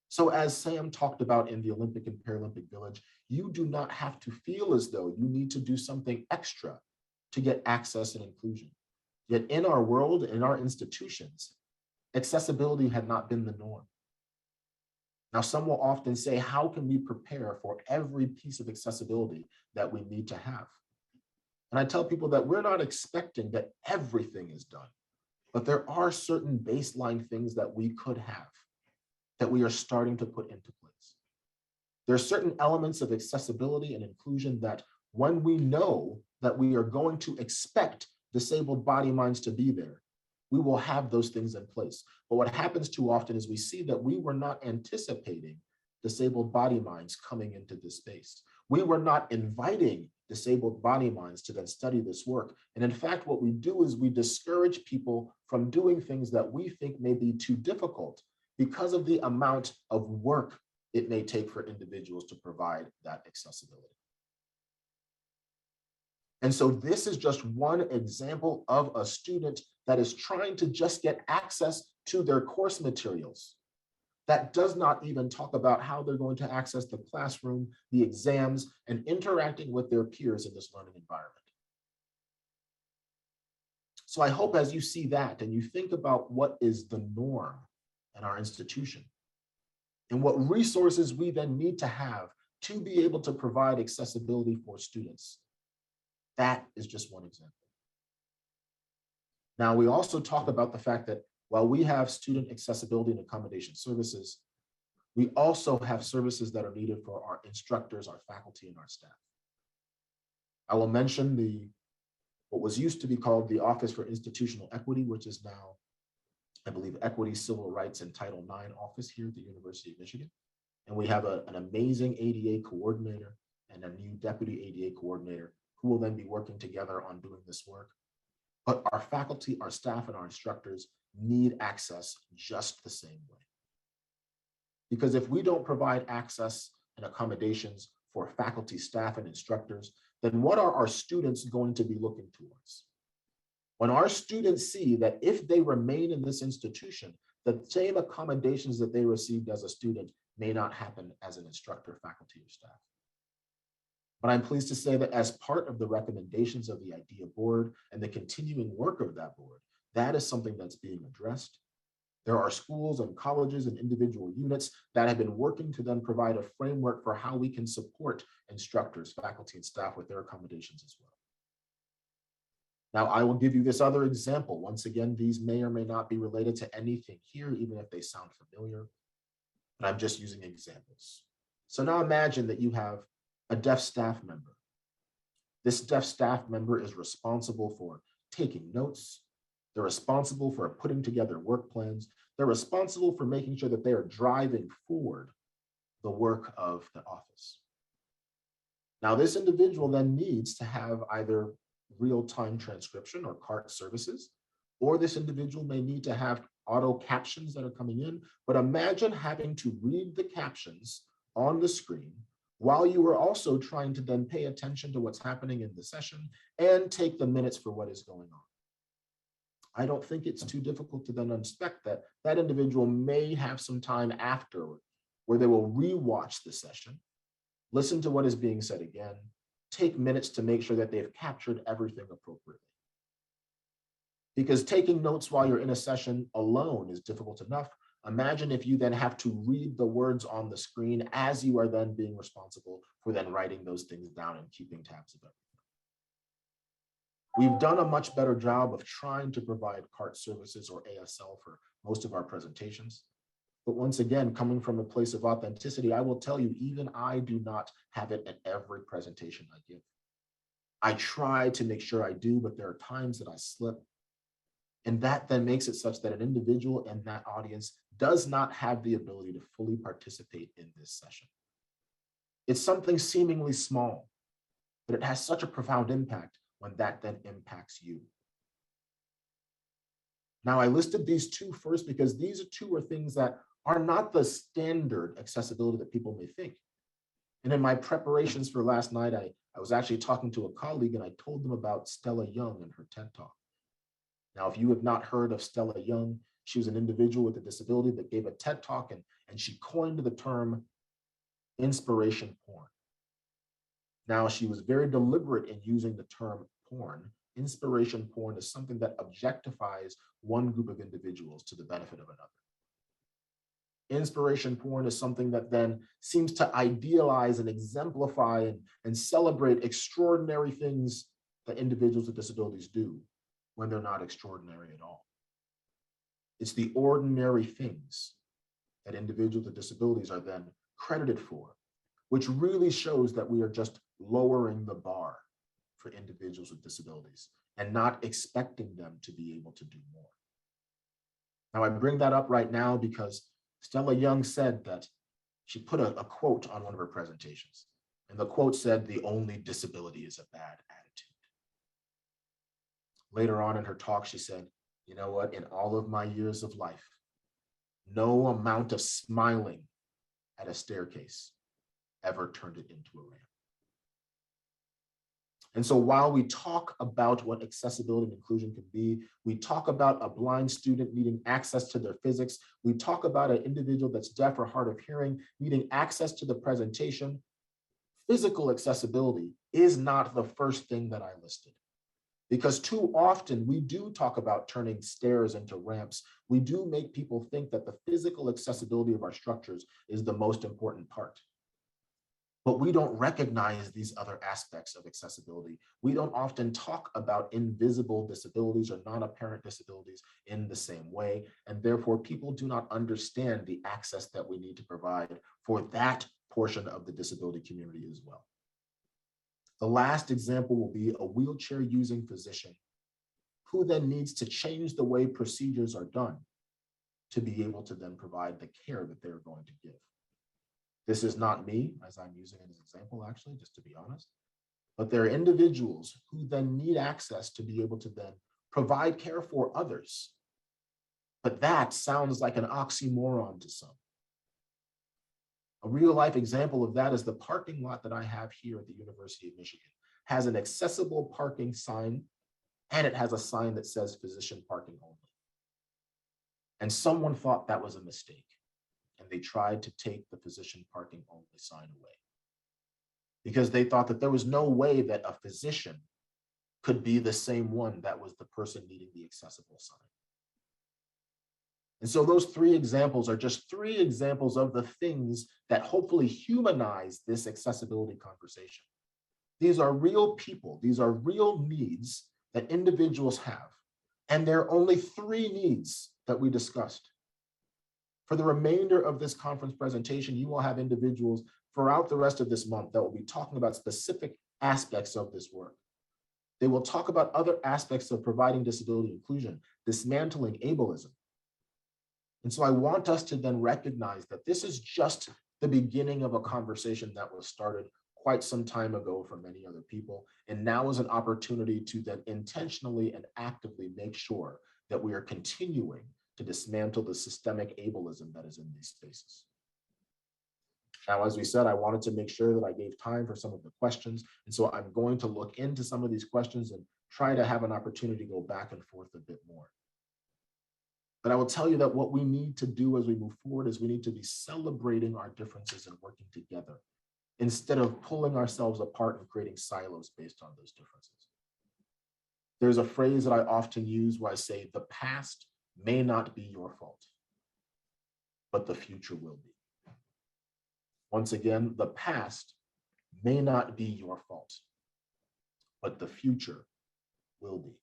So as Sam talked about in the Olympic and Paralympic Village, you do not have to feel as though you need to do something extra to get access and inclusion. Yet in our world, in our institutions, accessibility had not been the norm. Now, some will often say, how can we prepare for every piece of accessibility that we need to have? And I tell people that we're not expecting that everything is done, but there are certain baseline things that we could have that we are starting to put into place. There are certain elements of accessibility and inclusion that when we know that we are going to expect disabled body minds to be there, we will have those things in place. But what happens too often is we see that we were not anticipating disabled body minds coming into this space. We were not inviting disabled body minds to then study this work. And in fact, what we do is we discourage people from doing things that we think may be too difficult because of the amount of work it may take for individuals to provide that accessibility. And so this is just one example of a student that is trying to just get access to their course materials. That does not even talk about how they're going to access the classroom, the exams, and interacting with their peers in this learning environment. So I hope as you see that and you think about what is the norm in our institution and what resources we then need to have to be able to provide accessibility for students, that is just one example. Now, we also talk about the fact that while we have student accessibility and accommodation services, we also have services that are needed for our instructors, our faculty, and our staff. I will mention what was used to be called the Office for Institutional Equity, which is now, I believe, Equity, Civil Rights, and Title IX office here at the University of Michigan. And we have an amazing ADA coordinator and a new deputy ADA coordinator who will then be working together on doing this work. But our faculty, our staff, and our instructors need access just the same way. Because if we don't provide access and accommodations for faculty, staff, and instructors, then what are our students going to be looking towards? When our students see that if they remain in this institution, the same accommodations that they received as a student may not happen as an instructor, faculty, or staff. But I'm pleased to say that as part of the recommendations of the IDEA board and the continuing work of that board, that is something that's being addressed. There are schools and colleges and individual units that have been working to then provide a framework for how we can support instructors, faculty, and staff with their accommodations as well. Now, I will give you this other example. Once again, these may or may not be related to anything here, even if they sound familiar, but I'm just using examples. So now imagine that you have a deaf staff member. This deaf staff member is responsible for taking notes. They're responsible for putting together work plans. They're responsible for making sure that they are driving forward the work of the office. Now, this individual then needs to have either real-time transcription or CART services, or this individual may need to have auto captions that are coming in. But imagine having to read the captions on the screen while you are also trying to then pay attention to what's happening in the session and take the minutes for what is going on. I don't think it's too difficult to then expect that that individual may have some time afterward where they will rewatch the session, listen to what is being said again, take minutes to make sure that they've captured everything appropriately. Because taking notes while you're in a session alone is difficult enough. Imagine if you then have to read the words on the screen as you are then being responsible for then writing those things down and keeping tabs of everything. We've done a much better job of trying to provide CART services or ASL for most of our presentations. But once again, coming from a place of authenticity, I will tell you, even I do not have it at every presentation I give. I try to make sure I do, but there are times that I slip. And that then makes it such that an individual in that audience does not have the ability to fully participate in this session. It's something seemingly small, but it has such a profound impact when that then impacts you. Now, I listed these two first because these two are things that are not the standard accessibility that people may think. And in my preparations for last night, I was actually talking to a colleague and I told them about Stella Young and her TED Talk. Now, if you have not heard of Stella Young, she was an individual with a disability that gave a TED Talk and she coined the term inspiration porn. Now, she was very deliberate in using the term porn. Inspiration porn is something that objectifies one group of individuals to the benefit of another. Inspiration porn is something that then seems to idealize and exemplify and celebrate extraordinary things that individuals with disabilities do when they're not extraordinary at all. It's the ordinary things that individuals with disabilities are then credited for, which really shows that we are just lowering the bar for individuals with disabilities and not expecting them to be able to do more. Now, I bring that up right now because Stella Young said that she put a quote on one of her presentations, and the quote said, "The only disability is a bad attitude." Later on in her talk, she said, "You know what, in all of my years of life, no amount of smiling at a staircase ever turned it into a ramp." And so while we talk about what accessibility and inclusion can be, we talk about a blind student needing access to their physics, we talk about an individual that's deaf or hard of hearing needing access to the presentation, physical accessibility is not the first thing that I listed. Because too often we do talk about turning stairs into ramps. We do make people think that the physical accessibility of our structures is the most important part. But we don't recognize these other aspects of accessibility. We don't often talk about invisible disabilities or non-apparent disabilities in the same way. And therefore, people do not understand the access that we need to provide for that portion of the disability community as well. The last example will be a wheelchair-using physician who then needs to change the way procedures are done to be able to then provide the care that they're going to give. This is not me, as I'm using it as an example, actually, just to be honest. But there are individuals who then need access to be able to then provide care for others. But that sounds like an oxymoron to some. A real life example of that is the parking lot that I have here at the University of Michigan. It has an accessible parking sign, and it has a sign that says physician parking only. And someone thought that was a mistake, and they tried to take the physician parking only sign away because they thought that there was no way that a physician could be the same one that was the person needing the accessible sign. And so those three examples are just three examples of the things that hopefully humanize this accessibility conversation. These are real people. These are real needs that individuals have. And there are only three needs that we discussed. For the remainder of this conference presentation, you will have individuals throughout the rest of this month that will be talking about specific aspects of this work. They will talk about other aspects of providing disability inclusion, dismantling ableism. And so I want us to then recognize that this is just the beginning of a conversation that was started quite some time ago for many other people. And now is an opportunity to then intentionally and actively make sure that we are continuing to dismantle the systemic ableism that is in these spaces. Now, as we said, I wanted to make sure that I gave time for some of the questions. And so I'm going to look into some of these questions and try to have an opportunity to go back and forth a bit more. But I will tell you that what we need to do as we move forward is we need to be celebrating our differences and working together instead of pulling ourselves apart and creating silos based on those differences. There's a phrase that I often use where I say, the past may not be your fault, but the future will be. Once again, the past may not be your fault, but the future will be.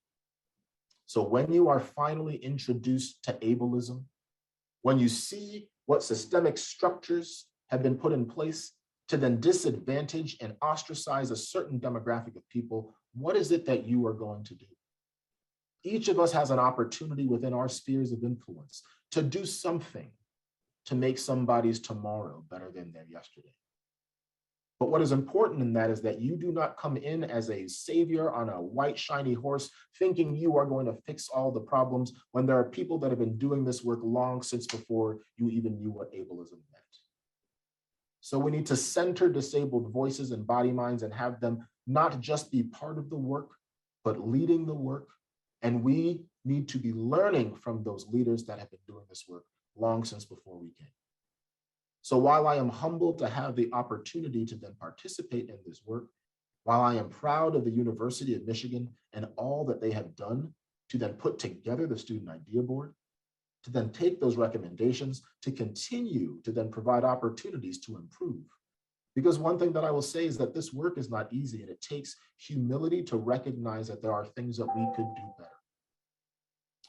So when you are finally introduced to ableism, when you see what systemic structures have been put in place to then disadvantage and ostracize a certain demographic of people, what is it that you are going to do? Each of us has an opportunity within our spheres of influence to do something to make somebody's tomorrow better than their yesterday. But what is important in that is that you do not come in as a savior on a white shiny horse thinking you are going to fix all the problems when there are people that have been doing this work long since before you even knew what ableism meant. So we need to center disabled voices and body minds and have them not just be part of the work, but leading the work. And we need to be learning from those leaders that have been doing this work long since before we came. So while I am humbled to have the opportunity to then participate in this work, while I am proud of the University of Michigan and all that they have done to then put together the Student Idea Board, to then take those recommendations, to continue to then provide opportunities to improve. Because one thing that I will say is that this work is not easy, and it takes humility to recognize that there are things that we could do better.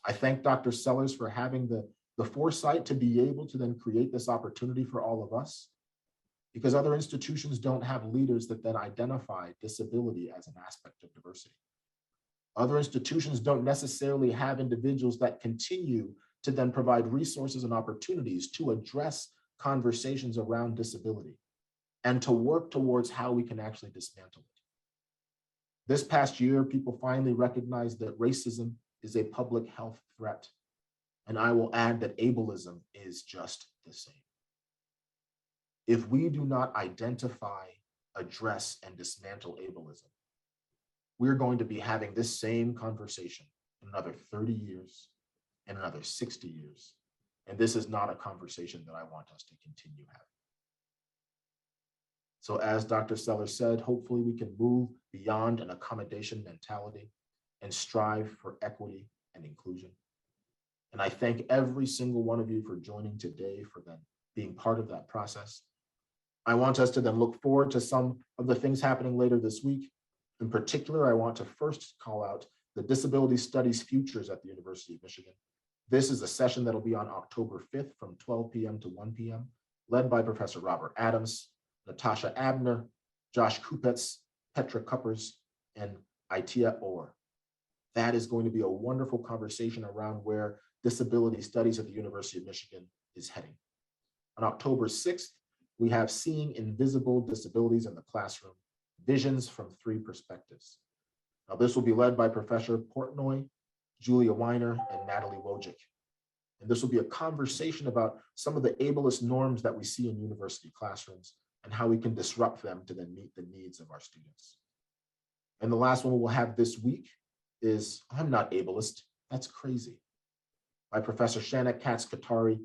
I thank Dr. Sellers for having the foresight to be able to then create this opportunity for all of us, because other institutions don't have leaders that then identify disability as an aspect of diversity. Other institutions don't necessarily have individuals that continue to then provide resources and opportunities to address conversations around disability and to work towards how we can actually dismantle it. This past year, people finally recognized that racism is a public health threat. And I will add that ableism is just the same. If we do not identify, address, and dismantle ableism, we're going to be having this same conversation in another 30 years and another 60 years. And this is not a conversation that I want us to continue having. So as Dr. Sellers said, hopefully we can move beyond an accommodation mentality and strive for equity and inclusion. And I thank every single one of you for joining today, for then being part of that process. I want us to then look forward to some of the things happening later this week. In particular, I want to first call out the Disability Studies Futures at the University of Michigan. This is a session that'll be on October 5th from 12 p.m. to 1 p.m., led by Professor Robert Adams, Natasha Abner, Josh Kupetz, Petra Kuppers, and Aitia Orr. That is going to be a wonderful conversation around where disability studies at the University of Michigan is heading. On October 6th, we have Seeing Invisible Disabilities in the Classroom, Visions from Three Perspectives. Now, this will be led by Professor Portnoy, Julia Weiner, and Natalie Wojcik. And this will be a conversation about some of the ableist norms that we see in university classrooms and how we can disrupt them to then meet the needs of our students. And the last one we'll have this week is I'm Not Ableist, That's Crazy, by Professor Shanna Katz-Katari,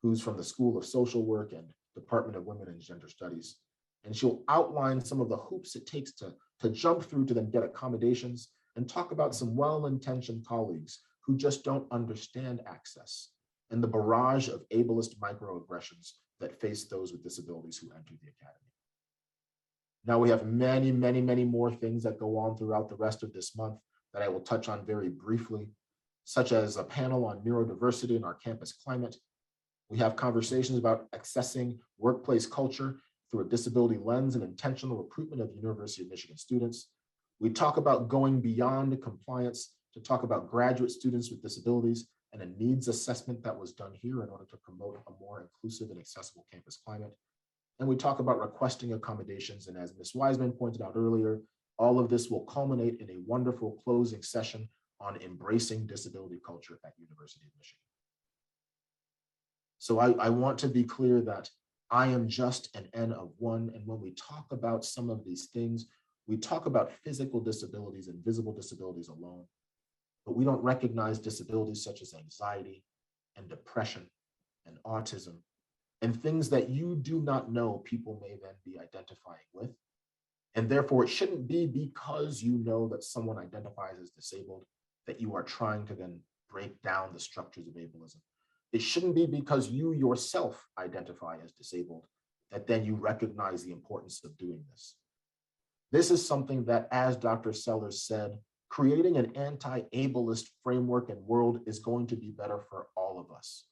who's from the School of Social Work and Department of Women and Gender Studies. And she'll outline some of the hoops it takes to jump through to then get accommodations and talk about some well-intentioned colleagues who just don't understand access and the barrage of ableist microaggressions that face those with disabilities who enter the academy. Now we have many, many, many more things that go on throughout the rest of this month that I will touch on very briefly, such as a panel on neurodiversity in our campus climate. We have conversations about accessing workplace culture through a disability lens and intentional recruitment of University of Michigan students. We talk about going beyond compliance to talk about graduate students with disabilities and a needs assessment that was done here in order to promote a more inclusive and accessible campus climate. and we talk about requesting accommodations. And as Ms. Wiseman pointed out earlier, all of this will culminate in a wonderful closing session on embracing disability culture at University of Michigan. So I want to be clear that I am just an N of one. And when we talk about some of these things, we talk about physical disabilities and visible disabilities alone, but we don't recognize disabilities such as anxiety and depression and autism and things that you do not know people may then be identifying with. And therefore, it shouldn't be because you know that someone identifies as disabled that you are trying to then break down the structures of ableism. It shouldn't be because you yourself identify as disabled that then you recognize the importance of doing this. This is something that, as Dr. Sellers said, creating an anti-ableist framework and world is going to be better for all of us,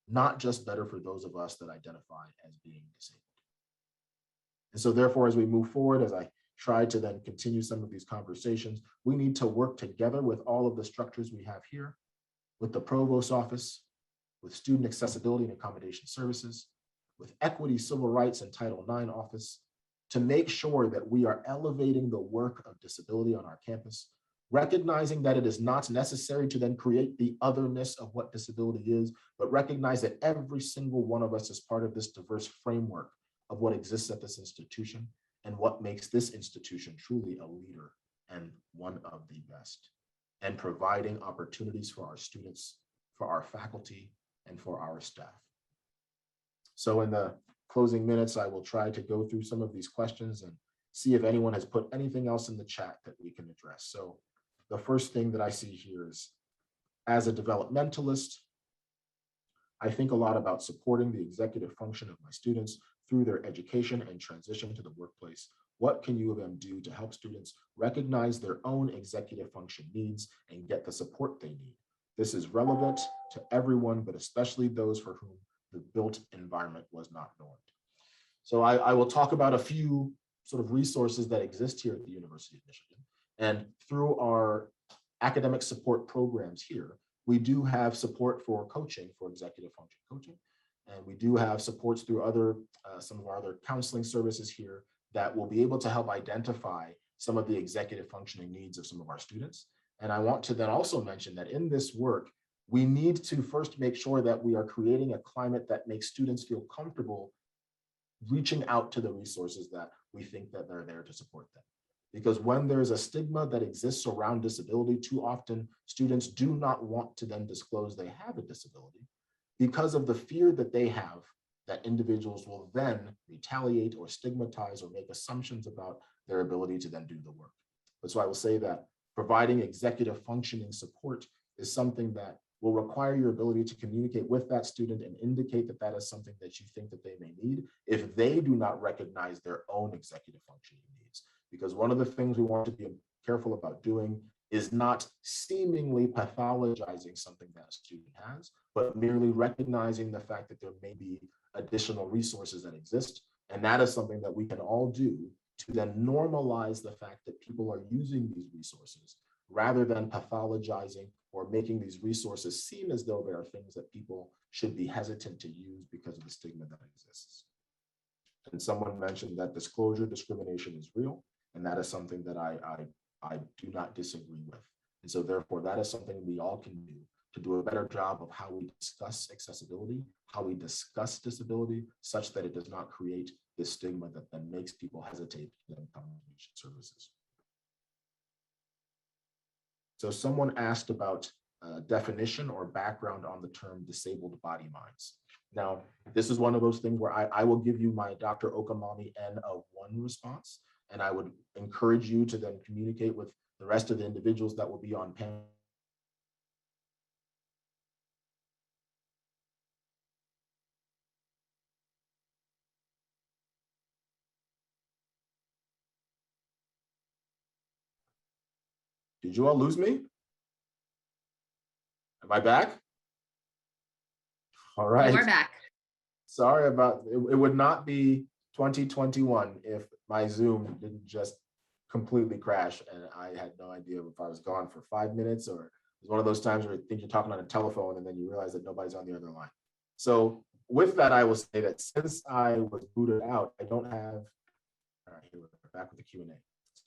not just better for those of us that identify as being disabled. And so therefore, as we move forward, as I try to then continue some of these conversations, we need to work together with all of the structures we have here, with the Provost's office, with Student Accessibility and Accommodation Services, with Equity, Civil Rights, and Title IX office, to make sure that we are elevating the work of disability on our campus, recognizing that it is not necessary to then create the otherness of what disability is, but recognize that every single one of us is part of this diverse framework of what exists at this institution and what makes this institution truly a leader and one of the best, and providing opportunities for our students, for our faculty, and for our staff. So in the closing minutes, I will try to go through some of these questions and see if anyone has put anything else in the chat that we can address. So the first thing that I see here is, as a developmentalist, I think a lot about supporting the executive function of my students through their education and transition to the workplace. What can U of M do to help students recognize their own executive function needs and get the support they need? This is relevant to everyone, but especially those for whom the built environment was not normed. So I will talk about a few sort of resources that exist here at the University of Michigan. And through our academic support programs here, we do have support for coaching, for executive function coaching. And we do have supports through other, some of our other counseling services here that will be able to help identify some of the executive functioning needs of some of our students. And I want to then also mention that in this work, we need to first make sure that we are creating a climate that makes students feel comfortable reaching out to the resources that we think that they're there to support them. Because when there's a stigma that exists around disability, too often students do not want to then disclose they have a disability because of the fear that they have that individuals will then retaliate or stigmatize or make assumptions about their ability to then do the work. But so I will say that providing executive functioning support is something that will require your ability to communicate with that student and indicate that that is something that you think that they may need if they do not recognize their own executive functioning needs. Because one of the things we want to be careful about doing is not seemingly pathologizing something that a student has, but merely recognizing the fact that there may be additional resources that exist. And that is something that we can all do to then normalize the fact that people are using these resources rather than pathologizing or making these resources seem as though there are things that people should be hesitant to use because of the stigma that exists. And someone mentioned that disclosure discrimination is real, and that is something that I do not disagree with. And so therefore, that is something we all can do to do a better job of how we discuss accessibility, how we discuss disability, such that it does not create this stigma that then makes people hesitate to then come to services. So someone asked about definition or background on the term disabled body minds. Now, this is one of those things where I will give you my Dr. Okamami N of one response, and I would encourage you to then communicate with the rest of the individuals that will be on panel. Did you all lose me? Am I back? All right. We're back. Sorry about it. It would not be 2021 if my Zoom didn't just completely crash and I had no idea if I was gone for 5 minutes, or it was one of those times where you think you're talking on a telephone and then you realize that nobody's on the other line. So with that, I will say that since I was booted out, I don't have, all right, here we're back with the Q&A.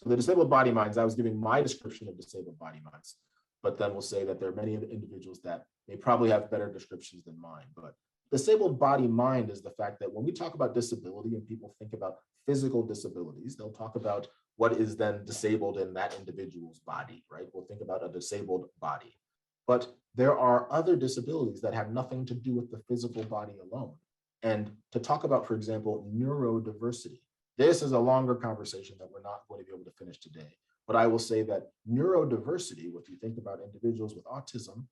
So the disabled body minds, I was giving my description of disabled body minds, but then we'll say that there are many individuals that may probably have better descriptions than mine. But disabled body mind is the fact that when we talk about disability and people think about physical disabilities, they'll talk about what is then disabled in that individual's body, right? We'll think about a disabled body. But there are other disabilities that have nothing to do with the physical body alone. And to talk about, for example, neurodiversity, this is a longer conversation that we're not going to be able to finish today. But I will say that neurodiversity, if you think about individuals with autism,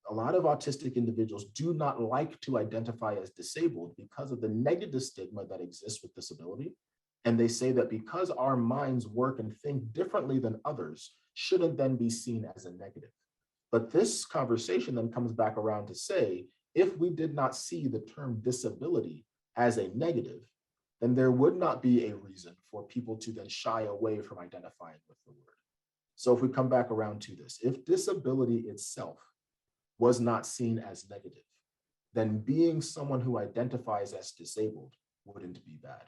a lot of autistic individuals do not like to identify as disabled because of the negative stigma that exists with disability. And they say that because our minds work and think differently than others, shouldn't then be seen as a negative. But this conversation then comes back around to say, if we did not see the term disability as a negative, then there would not be a reason for people to then shy away from identifying with the word. So if we come back around to this, if disability itself was not seen as negative, then being someone who identifies as disabled wouldn't be bad.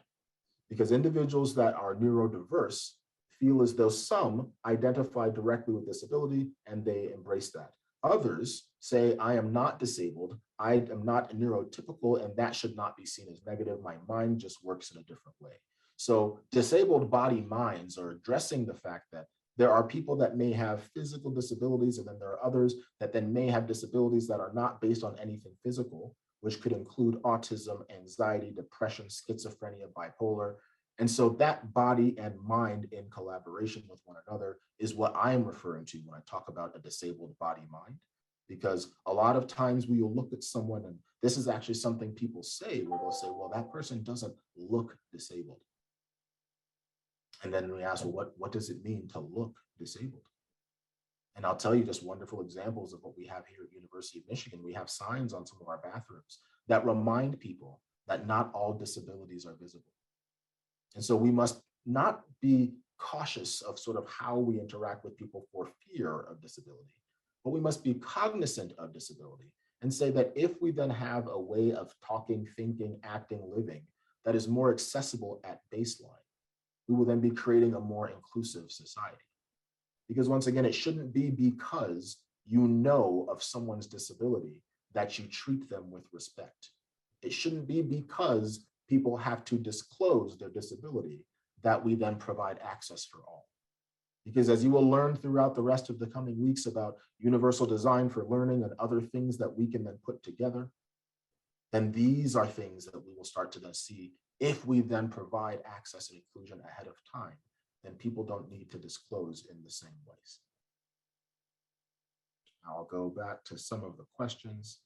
Because individuals that are neurodiverse feel as though some identify directly with disability and they embrace that. Others say, I am not disabled, I am not neurotypical, and that should not be seen as negative. My mind just works in a different way. So disabled body minds are addressing the fact that there are people that may have physical disabilities, and then there are others that then may have disabilities that are not based on anything physical, which could include autism, anxiety, depression, schizophrenia, bipolar. And so that body and mind in collaboration with one another is what I'm referring to when I talk about a disabled body mind. Because a lot of times we will look at someone, and this is actually something people say, where they'll say, well, that person doesn't look disabled. And then we ask, well, what does it mean to look disabled? And I'll tell you just wonderful examples of what we have here at University of Michigan. We have signs on some of our bathrooms that remind people that not all disabilities are visible. And so we must not be cautious of sort of how we interact with people for fear of disability, but we must be cognizant of disability and say that if we then have a way of talking, thinking, acting, living that is more accessible at baseline, we will then be creating a more inclusive society. Because once again, it shouldn't be because you know of someone's disability that you treat them with respect. It shouldn't be because people have to disclose their disability that we then provide access for all. Because as you will learn throughout the rest of the coming weeks about universal design for learning and other things that we can then put together, then these are things that we will start to then see. If we then provide access and inclusion ahead of time, then people don't need to disclose in the same ways. I'll go back to some of the questions.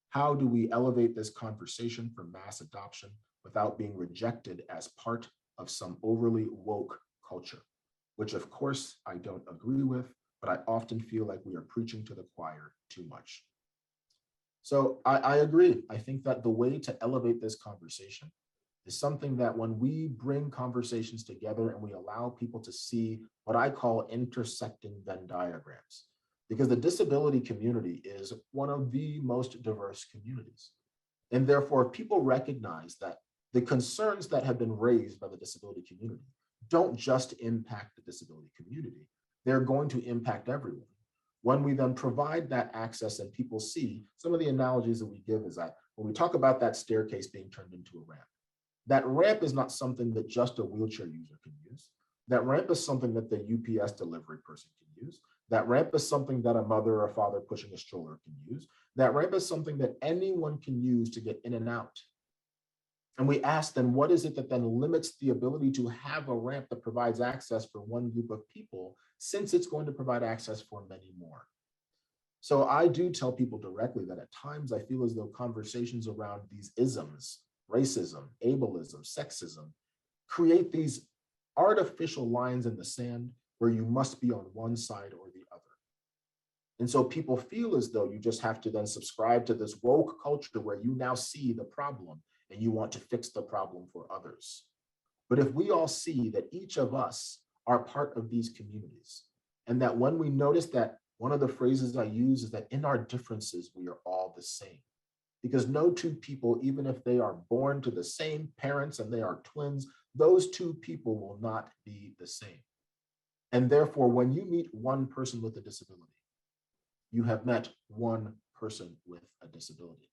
How do we elevate this conversation for mass adoption without being rejected as part of some overly woke culture? Which of course I don't agree with, but I often feel like we are preaching to the choir too much. So I agree. I think that the way to elevate this conversation is something that when we bring conversations together and we allow people to see what I call intersecting Venn diagrams, because the disability community is one of the most diverse communities. And therefore, people recognize that the concerns that have been raised by the disability community don't just impact the disability community, they're going to impact everyone. When we then provide that access and people see, some of the analogies that we give is that when we talk about that staircase being turned into a ramp, that ramp is not something that just a wheelchair user can use. That ramp is something that the UPS delivery person can use. That ramp is something that a mother or a father pushing a stroller can use. That ramp is something that anyone can use to get in and out. And we ask then, what is it that then limits the ability to have a ramp that provides access for one group of people, since it's going to provide access for many more? So I do tell people directly that at times I feel as though conversations around these isms, racism, ableism, sexism, create these artificial lines in the sand where you must be on one side or the other. And so people feel as though you just have to then subscribe to this woke culture where you now see the problem and you want to fix the problem for others. But if we all see that each of us are part of these communities, and that when we notice that one of the phrases I use is that in our differences, we are all the same. because no two people, even if they are born to the same parents and they are twins, those two people will not be the same. And therefore, when you meet one person with a disability, you have met one person with a disability.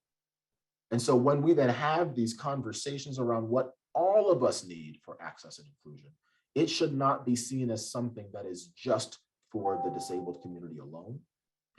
And so when we then have these conversations around what all of us need for access and inclusion, it should not be seen as something that is just for the disabled community alone.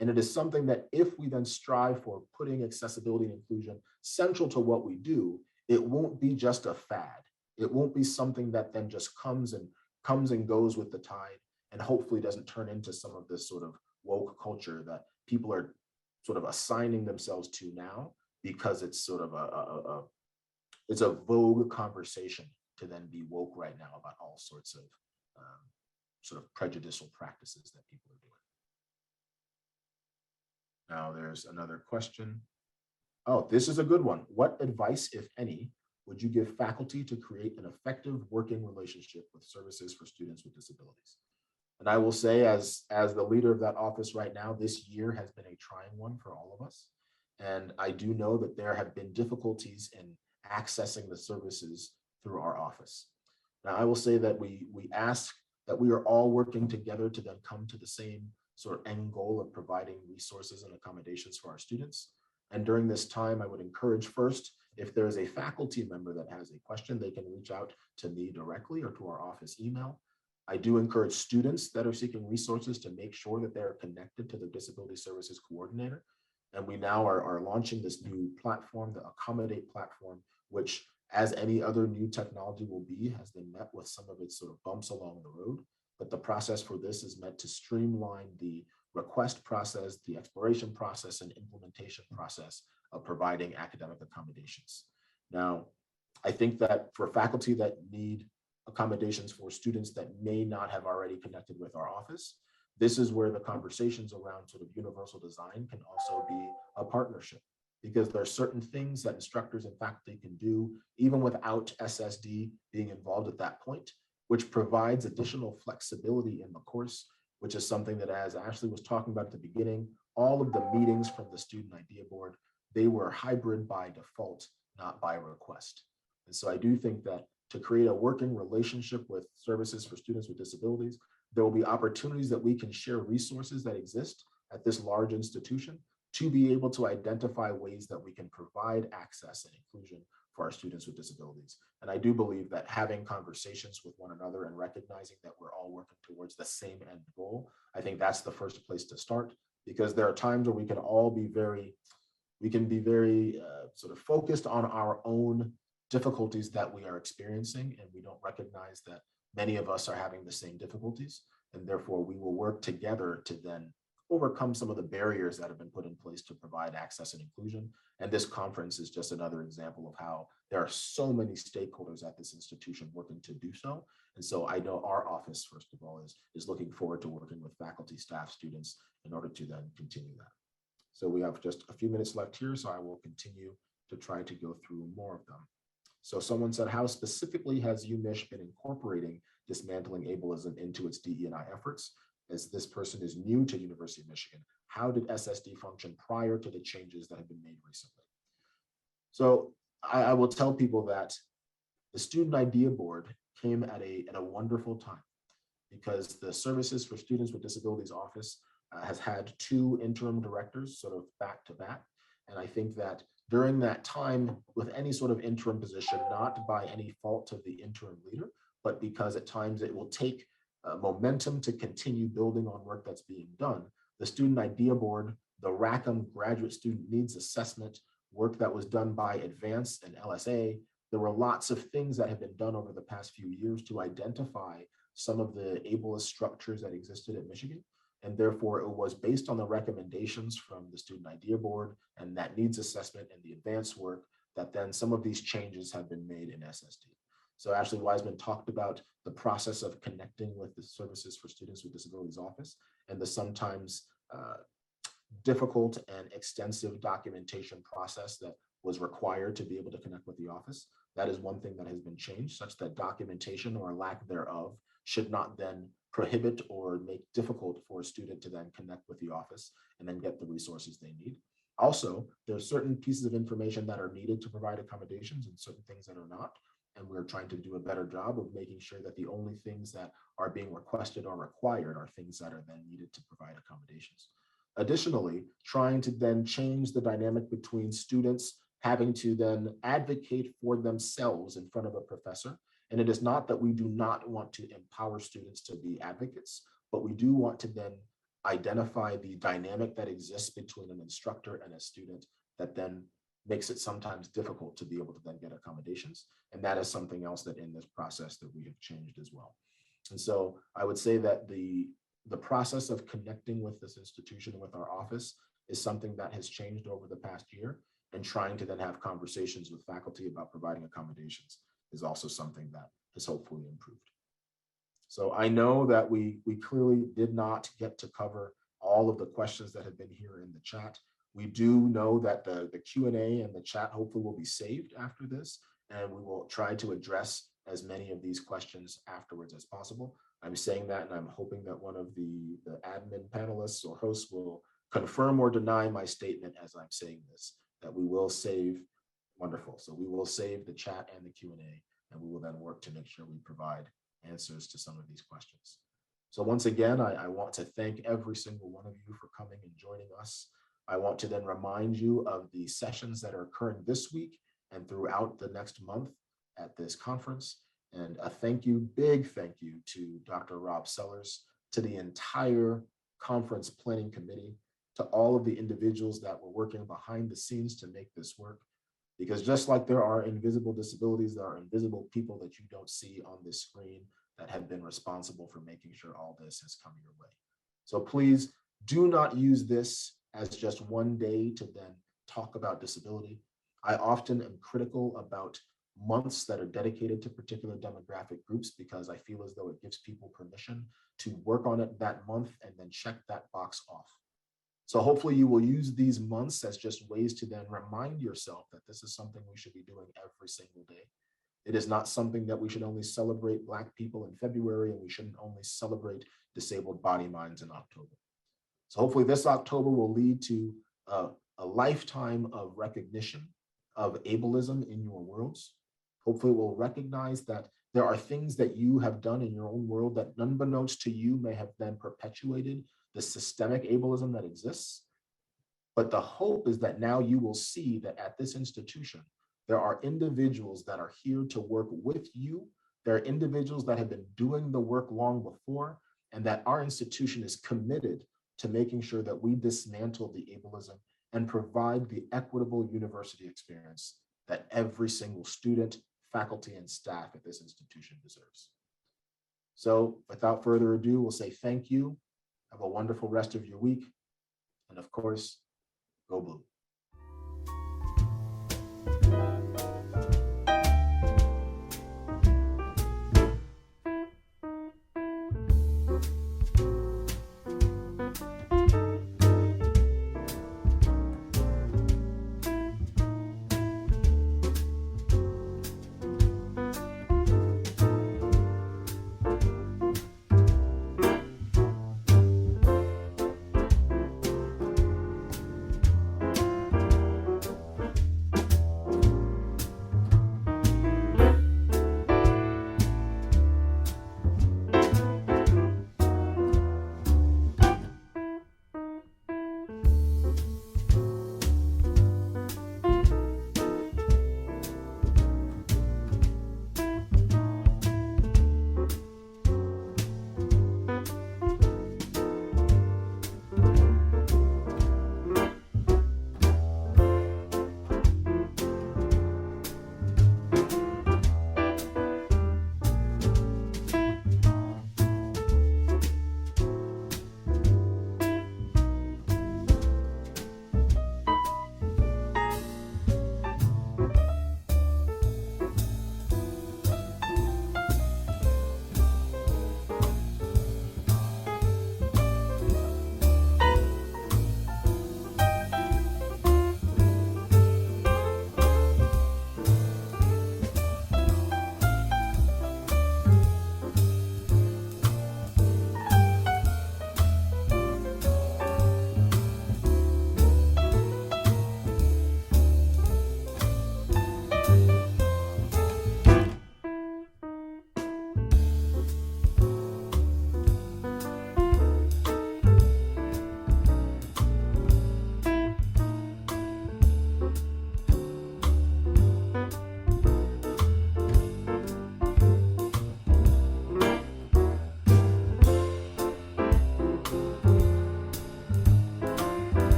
And it is something that if we then strive for putting accessibility and inclusion central to what we do, it won't be just a fad. It won't be something that then just comes and goes with the tide, and hopefully doesn't turn into some of this sort of woke culture that people are sort of assigning themselves to now, because it's sort of it's a vogue conversation to then be woke right now about all sorts of sort of prejudicial practices that people are doing. Now there's another question. Oh, this is a good one. What advice, if any, would you give faculty to create an effective working relationship with services for students with disabilities? And I will say, as the leader of that office right now, this year has been a trying one for all of us. And I do know that there have been difficulties in accessing the services through our office. Now, I will say that we ask that we are all working together to then come to the same sort of end goal of providing resources and accommodations for our students. And during this time, I would encourage, first, if there is a faculty member that has a question, they can reach out to me directly or to our office email. I do encourage students that are seeking resources to make sure that they're connected to the Disability Services Coordinator. And we now are launching this new platform, the Accommodate platform, which, as any other new technology will be, has been met with some of its sort of bumps along the road. But the process for this is meant to streamline the request process, the exploration process, and implementation process of providing academic accommodations. Now, I think that for faculty that need accommodations for students that may not have already connected with our office, this is where the conversations around sort of universal design can also be a partnership, because there are certain things that instructors and faculty can do even without SSD being involved at that point, which provides additional flexibility in the course, which is something that, as Ashley was talking about at the beginning, all of the meetings from the Student Idea Board, they were hybrid by default, not by request. And so I do think that to create a working relationship with services for students with disabilities, there will be opportunities that we can share resources that exist at this large institution to be able to identify ways that we can provide access and inclusion for our students with disabilities. And I do believe that having conversations with one another and recognizing that we're all working towards the same end goal, I think that's the first place to start, because there are times where we can all be very, sort of focused on our own difficulties that we are experiencing, and we don't recognize that many of us are having the same difficulties, and therefore we will work together to then overcome some of the barriers that have been put in place to provide access and inclusion. And this conference is just another example of how there are so many stakeholders at this institution working to do so. And so I know our office, first of all, is looking forward to working with faculty, staff, students in order to then continue that. So we have just a few minutes left here, so I will continue to try to go through more of them. So someone said, how specifically has UMich been incorporating dismantling ableism into its DE&I efforts? As this person is new to University of Michigan, how did SSD function prior to the changes that have been made recently? So I will tell people that the Student Idea Board came at a wonderful time, because the Services for Students with Disabilities Office has had 2 interim directors sort of back to back. And I think that during that time, with any sort of interim position, not by any fault of the interim leader, but because at times it will take momentum to continue building on work that's being done, the Student Idea Board, the Rackham Graduate Student Needs Assessment work that was done by Advance and LSA, there were lots of things that have been done over the past few years to identify some of the ableist structures that existed at Michigan. And therefore, it was based on the recommendations from the Student Idea Board and that needs assessment and the advanced work that then some of these changes have been made in SSD. So Ashley Wiseman talked about the process of connecting with the Services for Students with Disabilities Office and the sometimes difficult and extensive documentation process that was required to be able to connect with the office. That is one thing that has been changed, such that documentation or lack thereof should not then prohibit or make difficult for a student to then connect with the office and then get the resources they need. Also, there are certain pieces of information that are needed to provide accommodations and certain things that are not. And we're trying to do a better job of making sure that the only things that are being requested or required are things that are then needed to provide accommodations. Additionally, trying to then change the dynamic between students having to then advocate for themselves in front of a professor. And it is not that we do not want to empower students to be advocates, but we do want to then identify the dynamic that exists between an instructor and a student that then makes it sometimes difficult to be able to then get accommodations. And that is something else that in this process that we have changed as well. And so I would say that the process of connecting with this institution, with our office, is something that has changed over the past year, and trying to then have conversations with faculty about providing accommodations is also something that has hopefully improved. So I know that we clearly did not get to cover all of the questions that have been here in the chat. We do know that the Q&A and the chat hopefully will be saved after this, and we will try to address as many of these questions afterwards as possible. I'm saying that, and I'm hoping that one of the admin panelists or hosts will confirm or deny my statement as I'm saying this, that we will save. Wonderful. So we will save the chat and the Q&A, and we will then work to make sure we provide answers to some of these questions. So once again, I want to thank every single one of you for coming and joining us. I want to then remind you of the sessions that are occurring this week and throughout the next month at this conference. And a big thank you to Dr. Rob Sellers, to the entire conference planning committee, to all of the individuals that were working behind the scenes to make this work. Because just like there are invisible disabilities, there are invisible people that you don't see on this screen that have been responsible for making sure all this has come your way. So please do not use this as just one day to then talk about disability. I often am critical about months that are dedicated to particular demographic groups because I feel as though it gives people permission to work on it that month and then check that box off. So hopefully you will use these months as just ways to then remind yourself that this is something we should be doing every single day. It is not something that we should only celebrate Black people in February, and we shouldn't only celebrate disabled body minds in October. So hopefully this October will lead to a lifetime of recognition of ableism in your worlds. Hopefully we'll recognize that there are things that you have done in your own world that unbeknownst to you may have then perpetuated the systemic ableism that exists. But the hope is that now you will see that at this institution, there are individuals that are here to work with you. There are individuals that have been doing the work long before, and that our institution is committed to making sure that we dismantle the ableism and provide the equitable university experience that every single student, faculty, and staff at this institution deserves. So without further ado, we'll say thank you. Have a wonderful rest of your week. And of course, go Blue.